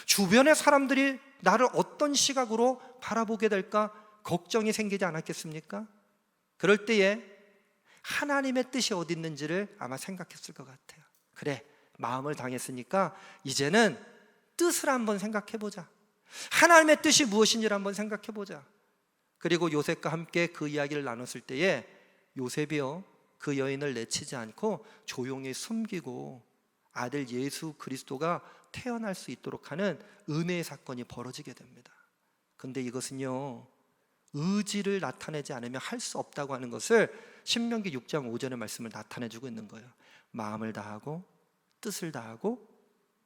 주변의 사람들이 나를 어떤 시각으로 바라보게 될까 걱정이 생기지 않았겠습니까? 그럴 때에 하나님의 뜻이 어디 있는지를 아마 생각했을 것 같아요. 그래, 마음을 당했으니까 이제는 뜻을 한번 생각해보자. 하나님의 뜻이 무엇인지를 한번 생각해보자. 그리고 요셉과 함께 그 이야기를 나눴을 때에 요셉이요 그 여인을 내치지 않고 조용히 숨기고 아들 예수 그리스도가 태어날 수 있도록 하는 은혜의 사건이 벌어지게 됩니다. 근데 이것은요, 의지를 나타내지 않으면 할 수 없다고 하는 것을 신명기 6장 5절의 말씀을 나타내주고 있는 거예요. 마음을 다하고 뜻을 다하고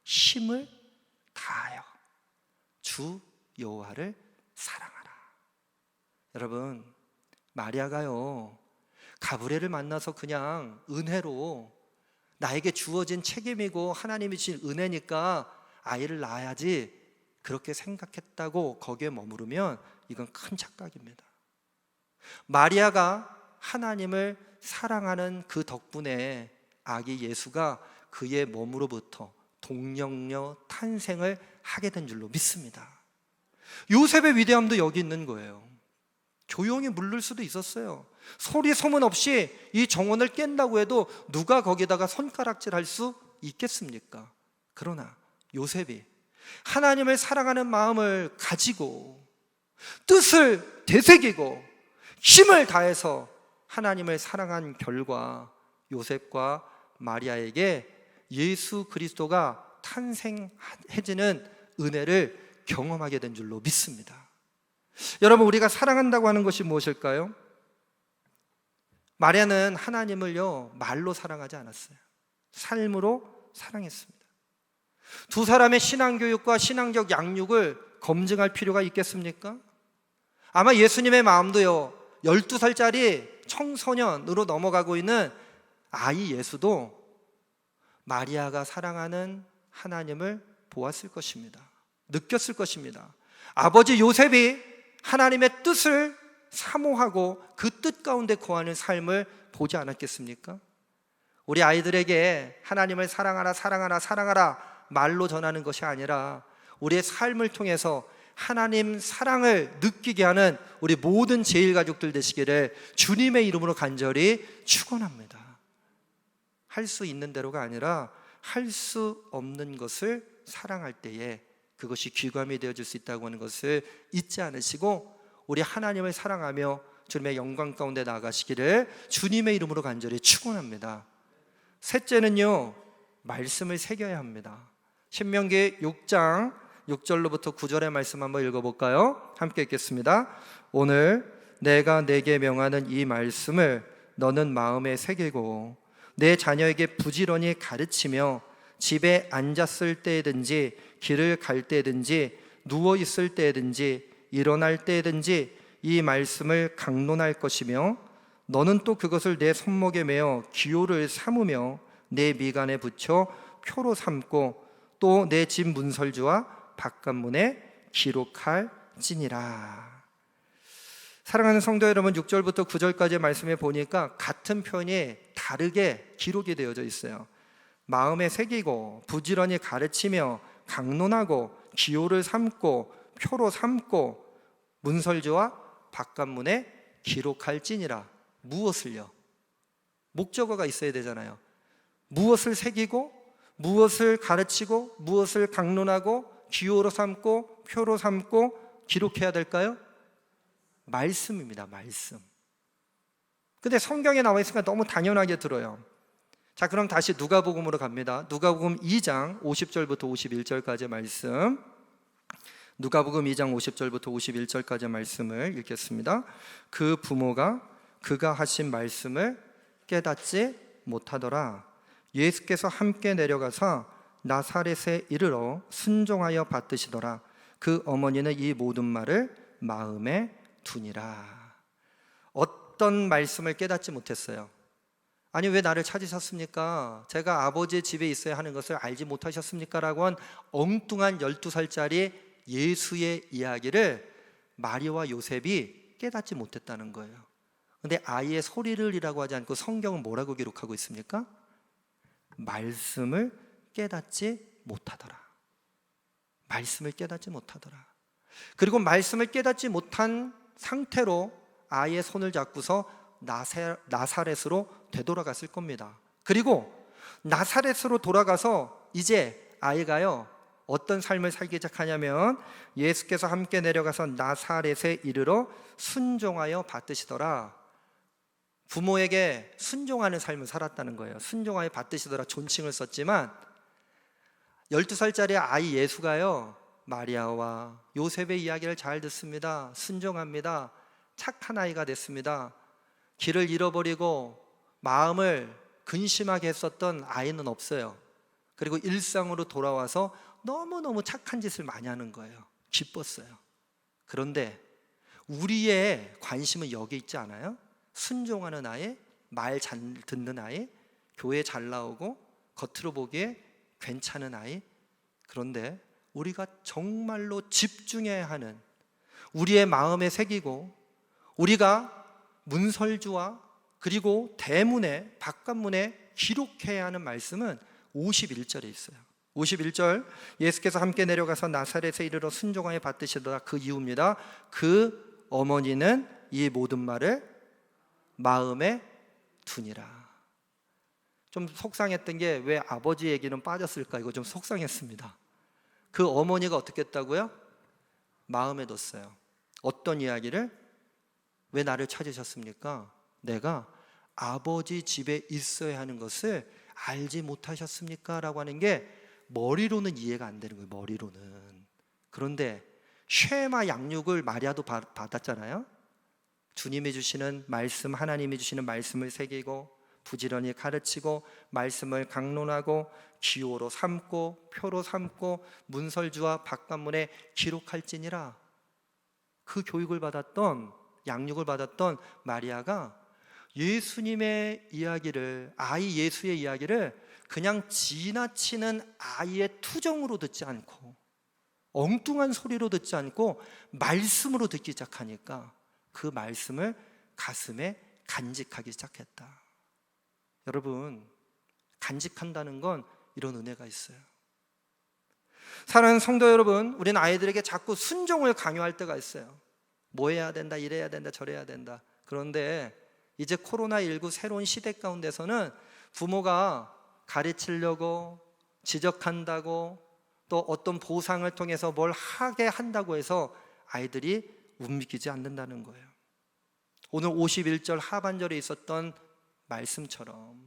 힘을 다하여 주 여호와를 사랑하라. 여러분, 마리아가요, 가브리엘을 만나서 그냥 은혜로 나에게 주어진 책임이고 하나님이 주신 은혜니까 아이를 낳아야지 그렇게 생각했다고 거기에 머무르면 이건 큰 착각입니다. 마리아가 하나님을 사랑하는 그 덕분에 아기 예수가 그의 몸으로부터 동령녀 탄생을 하게 된 줄로 믿습니다. 요셉의 위대함도 여기 있는 거예요. 조용히 물를 수도 있었어요. 소리 소문 없이 이 정원을 깬다고 해도 누가 거기다가 손가락질할 수 있겠습니까? 그러나 요셉이 하나님을 사랑하는 마음을 가지고 뜻을 되새기고 힘을 다해서 하나님을 사랑한 결과 요셉과 마리아에게 예수 그리스도가 탄생해지는 은혜를 경험하게 된 줄로 믿습니다. 여러분, 우리가 사랑한다고 하는 것이 무엇일까요? 마리아는 하나님을요, 말로 사랑하지 않았어요. 삶으로 사랑했습니다. 두 사람의 신앙교육과 신앙적 양육을 검증할 필요가 있겠습니까? 아마 예수님의 마음도요, 12살짜리 청소년으로 넘어가고 있는 아이 예수도 마리아가 사랑하는 하나님을 보았을 것입니다. 느꼈을 것입니다. 아버지 요셉이 하나님의 뜻을 사모하고 그 뜻 가운데 거하는 삶을 보지 않았겠습니까? 우리 아이들에게 하나님을 사랑하라, 사랑하라, 사랑하라 말로 전하는 것이 아니라 우리의 삶을 통해서 하나님 사랑을 느끼게 하는 우리 모든 제일가족들 되시기를 주님의 이름으로 간절히 축원합니다. 할 수 있는 대로가 아니라 할 수 없는 것을 사랑할 때에 그것이 귀감이 되어질 수 있다고 하는 것을 잊지 않으시고 우리 하나님을 사랑하며 주님의 영광 가운데 나아가시기를 주님의 이름으로 간절히 축원합니다. 셋째는요, 말씀을 새겨야 합니다. 신명기 6장 6절로부터 9절의 말씀 한번 읽어볼까요? 함께 읽겠습니다. 오늘 내가 내게 명하는 이 말씀을 너는 마음에 새기고 내 자녀에게 부지런히 가르치며 집에 앉았을 때든지 길을 갈 때든지 누워 있을 때든지 일어날 때든지 이 말씀을 강론할 것이며 너는 또 그것을 내 손목에 매어 기호를 삼으며 내 미간에 붙여 표로 삼고 또 내 집 문설주와 바깥문에 기록할지니라. 사랑하는 성도 여러분, 6절부터 9절까지의 말씀에 보니까 같은 표현이 다르게 기록이 되어져 있어요. 마음에 새기고 부지런히 가르치며 강론하고 기호를 삼고 표로 삼고 문설주와 바깥문에 기록할지니라. 무엇을요? 목적어가 있어야 되잖아요. 무엇을 새기고 무엇을 가르치고 무엇을 강론하고 기호로 삼고 표로 삼고 기록해야 될까요? 말씀입니다. 말씀. 근데 성경에 나와 있으니까 너무 당연하게 들어요. 자, 그럼 다시 누가복음으로 갑니다. 누가복음 2장 50절부터 51절까지의 말씀. 누가복음 2장 50절부터 51절까지의 말씀을 읽겠습니다. 그 부모가 그가 하신 말씀을 깨닫지 못하더라. 예수께서 함께 내려가서 나사렛에 이르러 순종하여 받드시더라. 그 어머니는 이 모든 말을 마음에 두니라. 어떤 말씀을 깨닫지 못했어요? 아니, 왜 나를 찾으셨습니까? 제가 아버지의 집에 있어야 하는 것을 알지 못하셨습니까? 라고 한 엉뚱한 12살짜리 예수의 이야기를 마리아와 요셉이 깨닫지 못했다는 거예요. 근데 아이의 소리를이라고 하지 않고 성경은 뭐라고 기록하고 있습니까? 말씀을 깨닫지 못하더라. 말씀을 깨닫지 못하더라. 그리고 말씀을 깨닫지 못한 상태로 아이의 손을 잡고서 나사렛으로 되돌아갔을 겁니다. 그리고 나사렛으로 돌아가서 이제 아이가요, 어떤 삶을 살기 시작하냐면 예수께서 함께 내려가서 나사렛에 이르러 순종하여 받드시더라. 부모에게 순종하는 삶을 살았다는 거예요. 순종하여 받드시더라 존칭을 썼지만 12살짜리 아이 예수가요, 마리아와 요셉의 이야기를 잘 듣습니다. 순종합니다. 착한 아이가 됐습니다. 길을 잃어버리고 마음을 근심하게 했었던 아이는 없어요. 그리고 일상으로 돌아와서 너무너무 착한 짓을 많이 하는 거예요. 기뻤어요. 그런데 우리의 관심은 여기 있지 않아요? 순종하는 아이, 말 잘 듣는 아이, 교회 잘 나오고 겉으로 보기에 괜찮은 아이. 그런데 우리가 정말로 집중해야 하는, 우리의 마음에 새기고 우리가 문설주와 그리고 대문에 바깥문에 기록해야 하는 말씀은 51절에 있어요. 51절, 예수께서 함께 내려가서 나사렛에 이르러 순종하여 받드시더라. 그 이유입니다. 그 어머니는 이 모든 말을 마음에 두니라. 좀 속상했던 게 왜 아버지 얘기는 빠졌을까, 이거 좀 속상했습니다. 그 어머니가 어떻게 했다고요? 마음에 뒀어요. 어떤 이야기를? 왜 나를 찾으셨습니까? 내가 아버지 집에 있어야 하는 것을 알지 못하셨습니까? 라고 하는 게 머리로는 이해가 안 되는 거예요. 머리로는. 그런데 쉐마 양육을 마리아도 받았잖아요. 주님이 주시는 말씀, 하나님이 주시는 말씀을 새기고 부지런히 가르치고 말씀을 강론하고 기호로 삼고 표로 삼고 문설주와 바깥문에 기록할지니라. 그 교육을 받았던, 양육을 받았던 마리아가 예수님의 이야기를, 아이 예수의 이야기를 그냥 지나치는 아이의 투정으로 듣지 않고 엉뚱한 소리로 듣지 않고 말씀으로 듣기 시작하니까 그 말씀을 가슴에 간직하기 시작했다. 여러분, 간직한다는 건 이런 은혜가 있어요. 사랑하는 성도 여러분, 우리는 아이들에게 자꾸 순종을 강요할 때가 있어요. 뭐 해야 된다, 이래야 된다, 저래야 된다. 그런데 이제 코로나19 새로운 시대 가운데서는 부모가 가르치려고, 지적한다고, 또 어떤 보상을 통해서 뭘 하게 한다고 해서 아이들이 움직이지 않는다는 거예요. 오늘 51절 하반절에 있었던 말씀처럼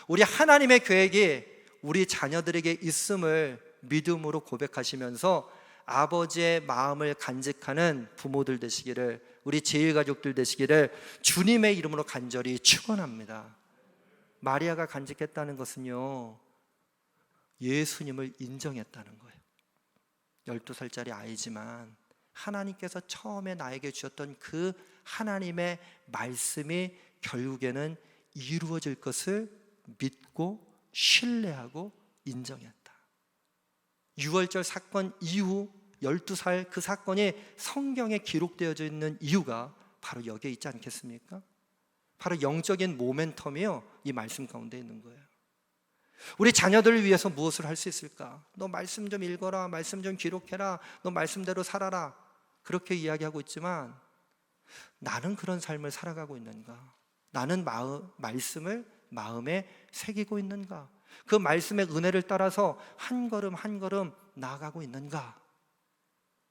우리 하나님의 계획이 우리 자녀들에게 있음을 믿음으로 고백하시면서 아버지의 마음을 간직하는 부모들 되시기를, 우리 제일가족들 되시기를 주님의 이름으로 간절히 축원합니다. 마리아가 간직했다는 것은요, 예수님을 인정했다는 거예요. 12살짜리 아이지만 하나님께서 처음에 나에게 주셨던 그 하나님의 말씀이 결국에는 이루어질 것을 믿고 신뢰하고 인정했다. 6월절 사건 이후 12살 그 사건이 성경에 기록되어져 있는 이유가 바로 여기에 있지 않겠습니까? 바로 영적인 모멘텀이요, 이 말씀 가운데 있는 거예요. 우리 자녀들을 위해서 무엇을 할 수 있을까? 너 말씀 좀 읽어라, 말씀 좀 기록해라, 너 말씀대로 살아라, 그렇게 이야기하고 있지만 나는 그런 삶을 살아가고 있는가? 나는 말씀을 마음에 새기고 있는가? 그 말씀의 은혜를 따라서 한 걸음 한 걸음 나아가고 있는가?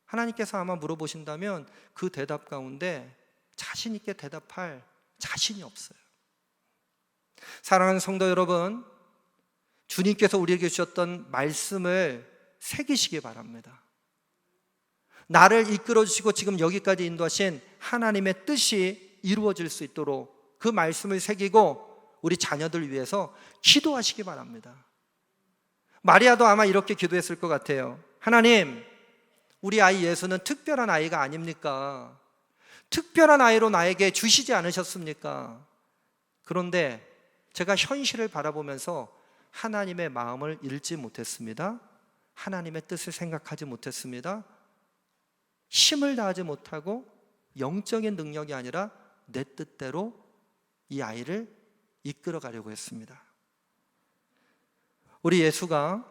하나님께서 아마 물어보신다면 그 대답 가운데 자신 있게 대답할 자신이 없어요. 사랑하는 성도 여러분, 주님께서 우리에게 주셨던 말씀을 새기시기 바랍니다. 나를 이끌어 주시고 지금 여기까지 인도하신 하나님의 뜻이 이루어질 수 있도록 그 말씀을 새기고 우리 자녀들 위해서 기도하시기 바랍니다. 마리아도 아마 이렇게 기도했을 것 같아요. 하나님, 우리 아이 예수는 특별한 아이가 아닙니까? 특별한 아이로 나에게 주시지 않으셨습니까? 그런데 제가 현실을 바라보면서 하나님의 마음을 읽지 못했습니다. 하나님의 뜻을 생각하지 못했습니다. 힘을 다하지 못하고 영적인 능력이 아니라 내 뜻대로 이 아이를 이끌어 가려고 했습니다. 우리 예수가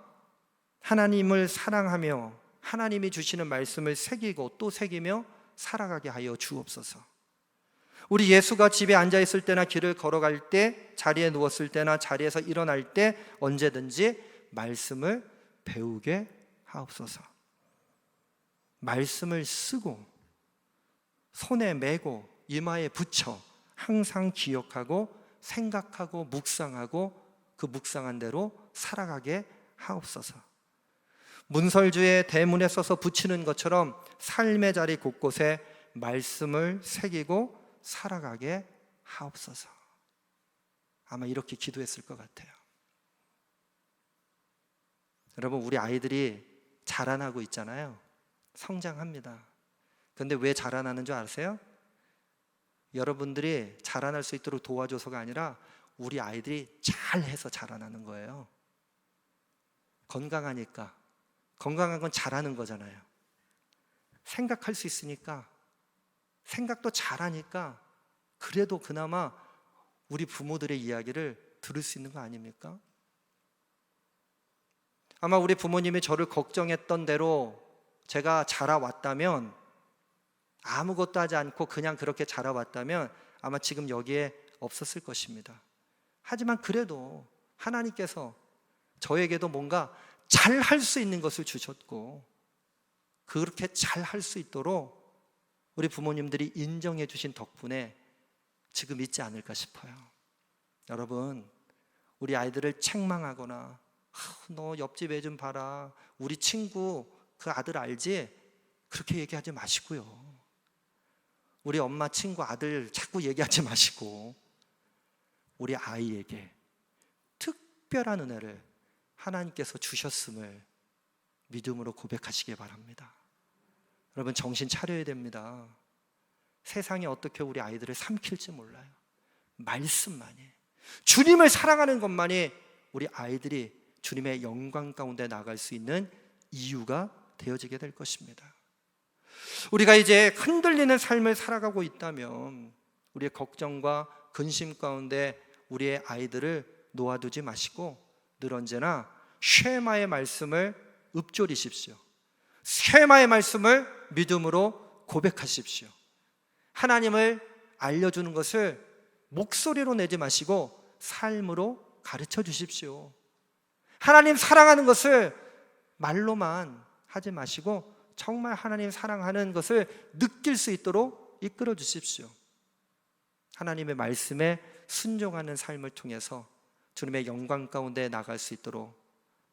하나님을 사랑하며 하나님이 주시는 말씀을 새기고 또 새기며 살아가게 하여 주옵소서. 우리 예수가 집에 앉아있을 때나 길을 걸어갈 때, 자리에 누웠을 때나 자리에서 일어날 때 언제든지 말씀을 배우게 하옵소서. 말씀을 쓰고 손에 메고 이마에 붙여 항상 기억하고 생각하고 묵상하고 그 묵상한 대로 살아가게 하옵소서. 문설주에 대문에 써서 붙이는 것처럼 삶의 자리 곳곳에 말씀을 새기고 살아가게 하옵소서. 아마 이렇게 기도했을 것 같아요. 여러분, 우리 아이들이 자라나고 있잖아요. 성장합니다. 그런데 왜 자라나는 줄 아세요? 여러분들이 자라날 수 있도록 도와줘서가 아니라 우리 아이들이 잘해서 자라나는 거예요. 건강하니까. 건강한 건 잘하는 거잖아요. 생각할 수 있으니까, 생각도 잘하니까 그래도 그나마 우리 부모들의 이야기를 들을 수 있는 거 아닙니까? 아마 우리 부모님이 저를 걱정했던 대로 제가 자라왔다면, 아무것도 하지 않고 그냥 그렇게 자라왔다면 아마 지금 여기에 없었을 것입니다. 하지만 그래도 하나님께서 저에게도 뭔가 잘할 수 있는 것을 주셨고, 그렇게 잘할 수 있도록 우리 부모님들이 인정해 주신 덕분에 지금 있지 않을까 싶어요. 여러분, 우리 아이들을 책망하거나 너 옆집 애 좀 봐라, 우리 친구 그 아들 알지? 그렇게 얘기하지 마시고요. 우리 엄마 친구 아들 자꾸 얘기하지 마시고 우리 아이에게 특별한 은혜를 하나님께서 주셨음을 믿음으로 고백하시기 바랍니다. 여러분, 정신 차려야 됩니다. 세상이 어떻게 우리 아이들을 삼킬지 몰라요. 말씀만이, 주님을 사랑하는 것만이 우리 아이들이 주님의 영광 가운데 나갈 수 있는 이유가 되어지게 될 것입니다. 우리가 이제 흔들리는 삶을 살아가고 있다면 우리의 걱정과 근심 가운데 우리의 아이들을 놓아두지 마시고 늘 언제나 쉐마의 말씀을 읊조리십시오. 쉐마의 말씀을 믿음으로 고백하십시오. 하나님을 알려주는 것을 목소리로 내지 마시고 삶으로 가르쳐 주십시오. 하나님 사랑하는 것을 말로만 하지 마시고 정말 하나님 사랑하는 것을 느낄 수 있도록 이끌어 주십시오. 하나님의 말씀에 순종하는 삶을 통해서 주님의 영광 가운데 나갈 수 있도록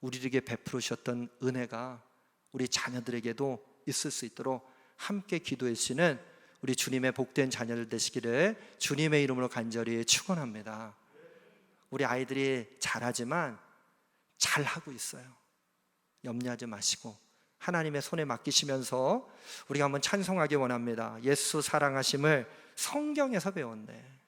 우리에게 베풀으셨던 은혜가 우리 자녀들에게도 있을 수 있도록 함께 기도해 주시는 우리 주님의 복된 자녀들 되시기를 주님의 이름으로 간절히 축원합니다. 우리 아이들이 잘하지만 잘하고 있어요. 염려하지 마시고 하나님의 손에 맡기시면서 우리가 한번 찬송하기 원합니다. 예수 사랑하심을 성경에서 배웠네.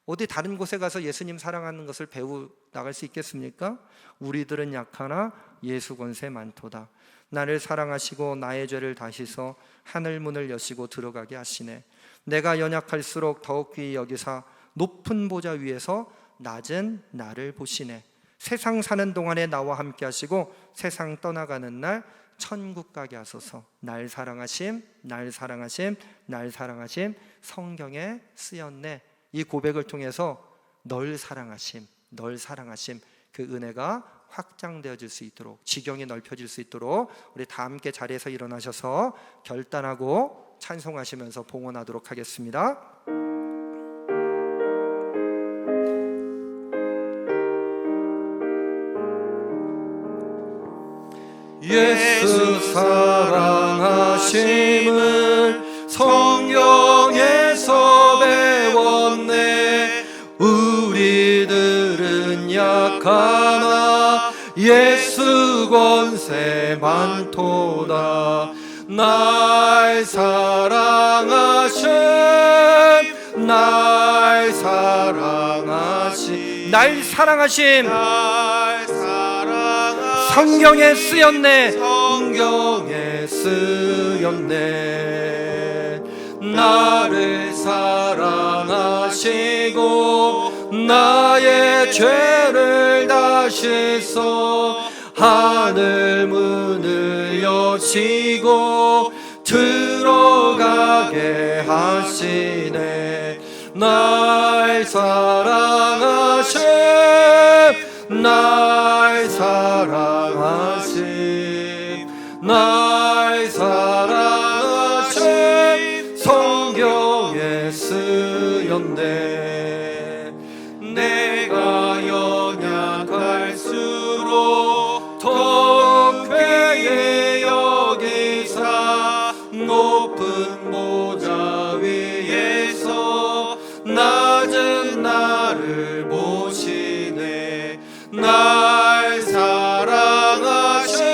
어디 다른 곳에 가서 예수님 사랑하는 것을 배우 나갈 수 있겠습니까? 우리들은 약하나 예수 권세 많도다. 나를 사랑하시고 나의 죄를 다시서 하늘 문을 여시고 들어가게 하시네. 내가 연약할수록 더욱 귀히 여기사 높은 보좌 위에서 낮은 나를 보시네. 세상 사는 동안에 나와 함께 하시고 세상 떠나가는 날 천국 가게 하소서. 날 사랑하심, 날 사랑하심, 날 사랑하심 성경에 쓰였네. 이 고백을 통해서 널 사랑하심, 널 사랑하심 그 은혜가 확장되어질 수 있도록, 지경이 넓혀질 수 있도록 우리 다 함께 자리에서 일어나셔서 결단하고 찬송하시면서 봉헌하도록 하겠습니다. 예수 사랑하심을 성경에서 배웠네. 우리들은 약하나 예수 권세 많도다. 날 사랑하심, 날 사랑하심, 날 사랑하심, 날 사랑하심 성경에 쓰였네. 성경에 쓰였네. 나를 사랑하시고 나의 죄를 다시소 하늘 문을 여시고 들어가게 하시네. 날 사랑하심, 날 사랑하심, 날 사랑하심 성경에 쓰였네. 내가 연약할수록 더 쾌히 낮은 나를 보시네. 날 사랑하심,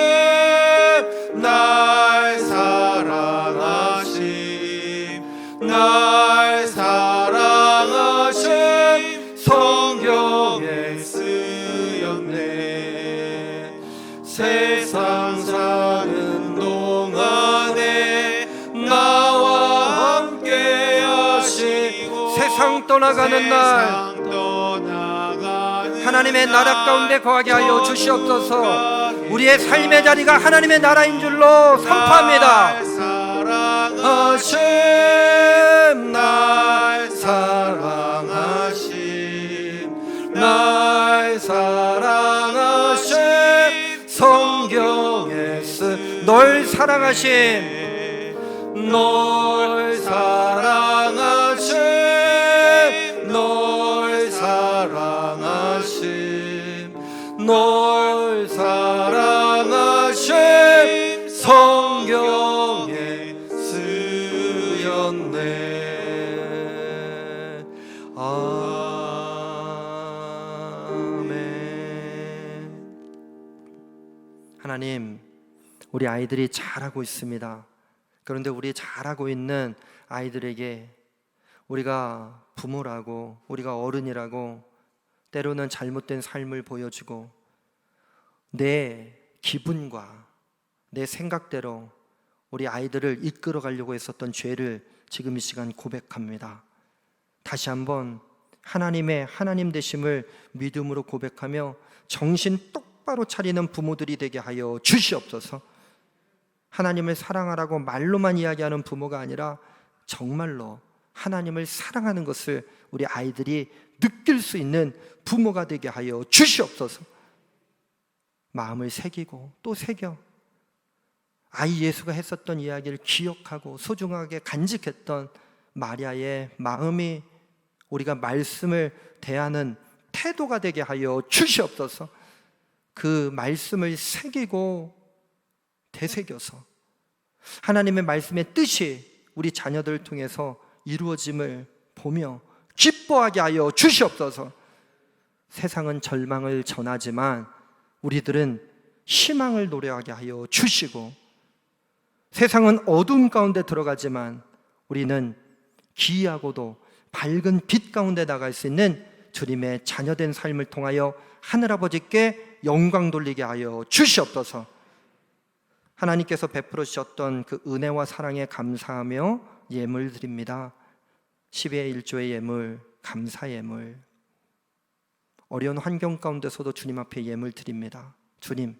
날 사랑하심, 날 사랑하심. 성경에 쓰였네. 세상 사는 동안에 나와 함께 하시고, 세상 떠나가는 날 하나님의 나라 가운데 거하게 하여 주시옵소서. 우리의 삶의 자리가 하나님의 나라인 줄로 선포합니다. 사랑하심, 날 사랑하심, 날 사랑하심. 성경에 널 사랑하심, 널 사랑하심, 널 사랑하심, 널 사랑하심. 성경에 쓰였네. 아멘. 하나님, 우리 아이들이 잘하고 있습니다. 그런데 우리 잘하고 있는 아이들에게 우리가 부모라고, 우리가 어른이라고 때로는 잘못된 삶을 보여주고 내 기분과 내 생각대로 우리 아이들을 이끌어 가려고 했었던 죄를 지금 이 시간 고백합니다. 다시 한번 하나님의 하나님 되심을 믿음으로 고백하며 정신 똑바로 차리는 부모들이 되게 하여 주시옵소서. 하나님을 사랑하라고 말로만 이야기하는 부모가 아니라 정말로 하나님을 사랑하는 것을 우리 아이들이 느낄 수 있는 부모가 되게 하여 주시옵소서. 마음을 새기고 또 새겨 아이 예수가 했었던 이야기를 기억하고 소중하게 간직했던 마리아의 마음이 우리가 말씀을 대하는 태도가 되게 하여 주시옵소서. 그 말씀을 새기고 되새겨서 하나님의 말씀의 뜻이 우리 자녀들을 통해서 이루어짐을 보며 기뻐하게 하여 주시옵소서. 세상은 절망을 전하지만 우리들은 희망을 노래하게 하여 주시고, 세상은 어두움 가운데 들어가지만 우리는 기이하고도 밝은 빛 가운데 나갈 수 있는 주님의 자녀된 삶을 통하여 하늘아버지께 영광 돌리게 하여 주시옵소서. 하나님께서 베풀어 주셨던 그 은혜와 사랑에 감사하며 예물 드립니다. 10의 1조의 예물, 감사 예물. 어려운 환경 가운데서도 주님 앞에 예물 드립니다. 주님,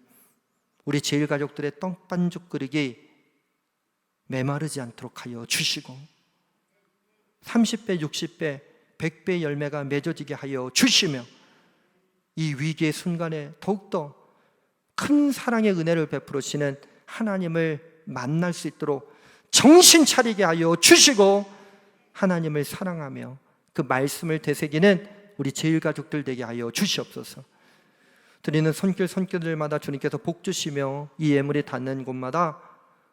우리 제일 가족들의 떡반죽 그릇이 메마르지 않도록 하여 주시고 30배, 60배, 100배의 열매가 맺어지게 하여 주시며 이 위기의 순간에 더욱더 큰 사랑의 은혜를 베풀으시는 하나님을 만날 수 있도록 정신 차리게 하여 주시고, 하나님을 사랑하며 그 말씀을 되새기는 우리 제일 가족들 되게 하여 주시옵소서. 드리는 손길들마다 주님께서 복 주시며 이 예물이 닿는 곳마다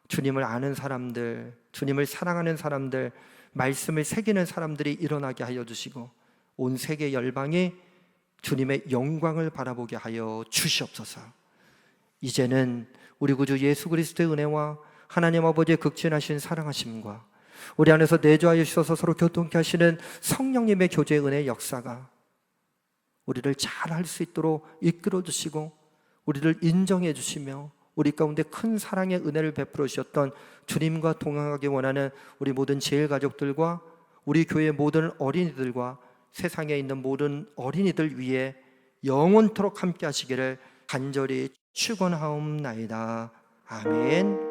주님을 아는 사람들, 주님을 사랑하는 사람들, 말씀을 새기는 사람들이 일어나게 하여 주시고 온 세계 열방이 주님의 영광을 바라보게 하여 주시옵소서. 이제는 우리 구주 예수 그리스도의 은혜와 하나님 아버지의 극진하신 사랑하심과 우리 안에서 내주하여 주셔서 서로 교통케 하시는 성령님의 교제의 은혜의 역사가 우리를 잘 할 수 있도록 이끌어 주시고 우리를 인정해 주시며 우리 가운데 큰 사랑의 은혜를 베풀어 주셨던 주님과 동행하기 원하는 우리 모든 제일 가족들과 우리 교회 모든 어린이들과 세상에 있는 모든 어린이들 위해 영원토록 함께 하시기를 간절히 축원하옵나이다. 아멘.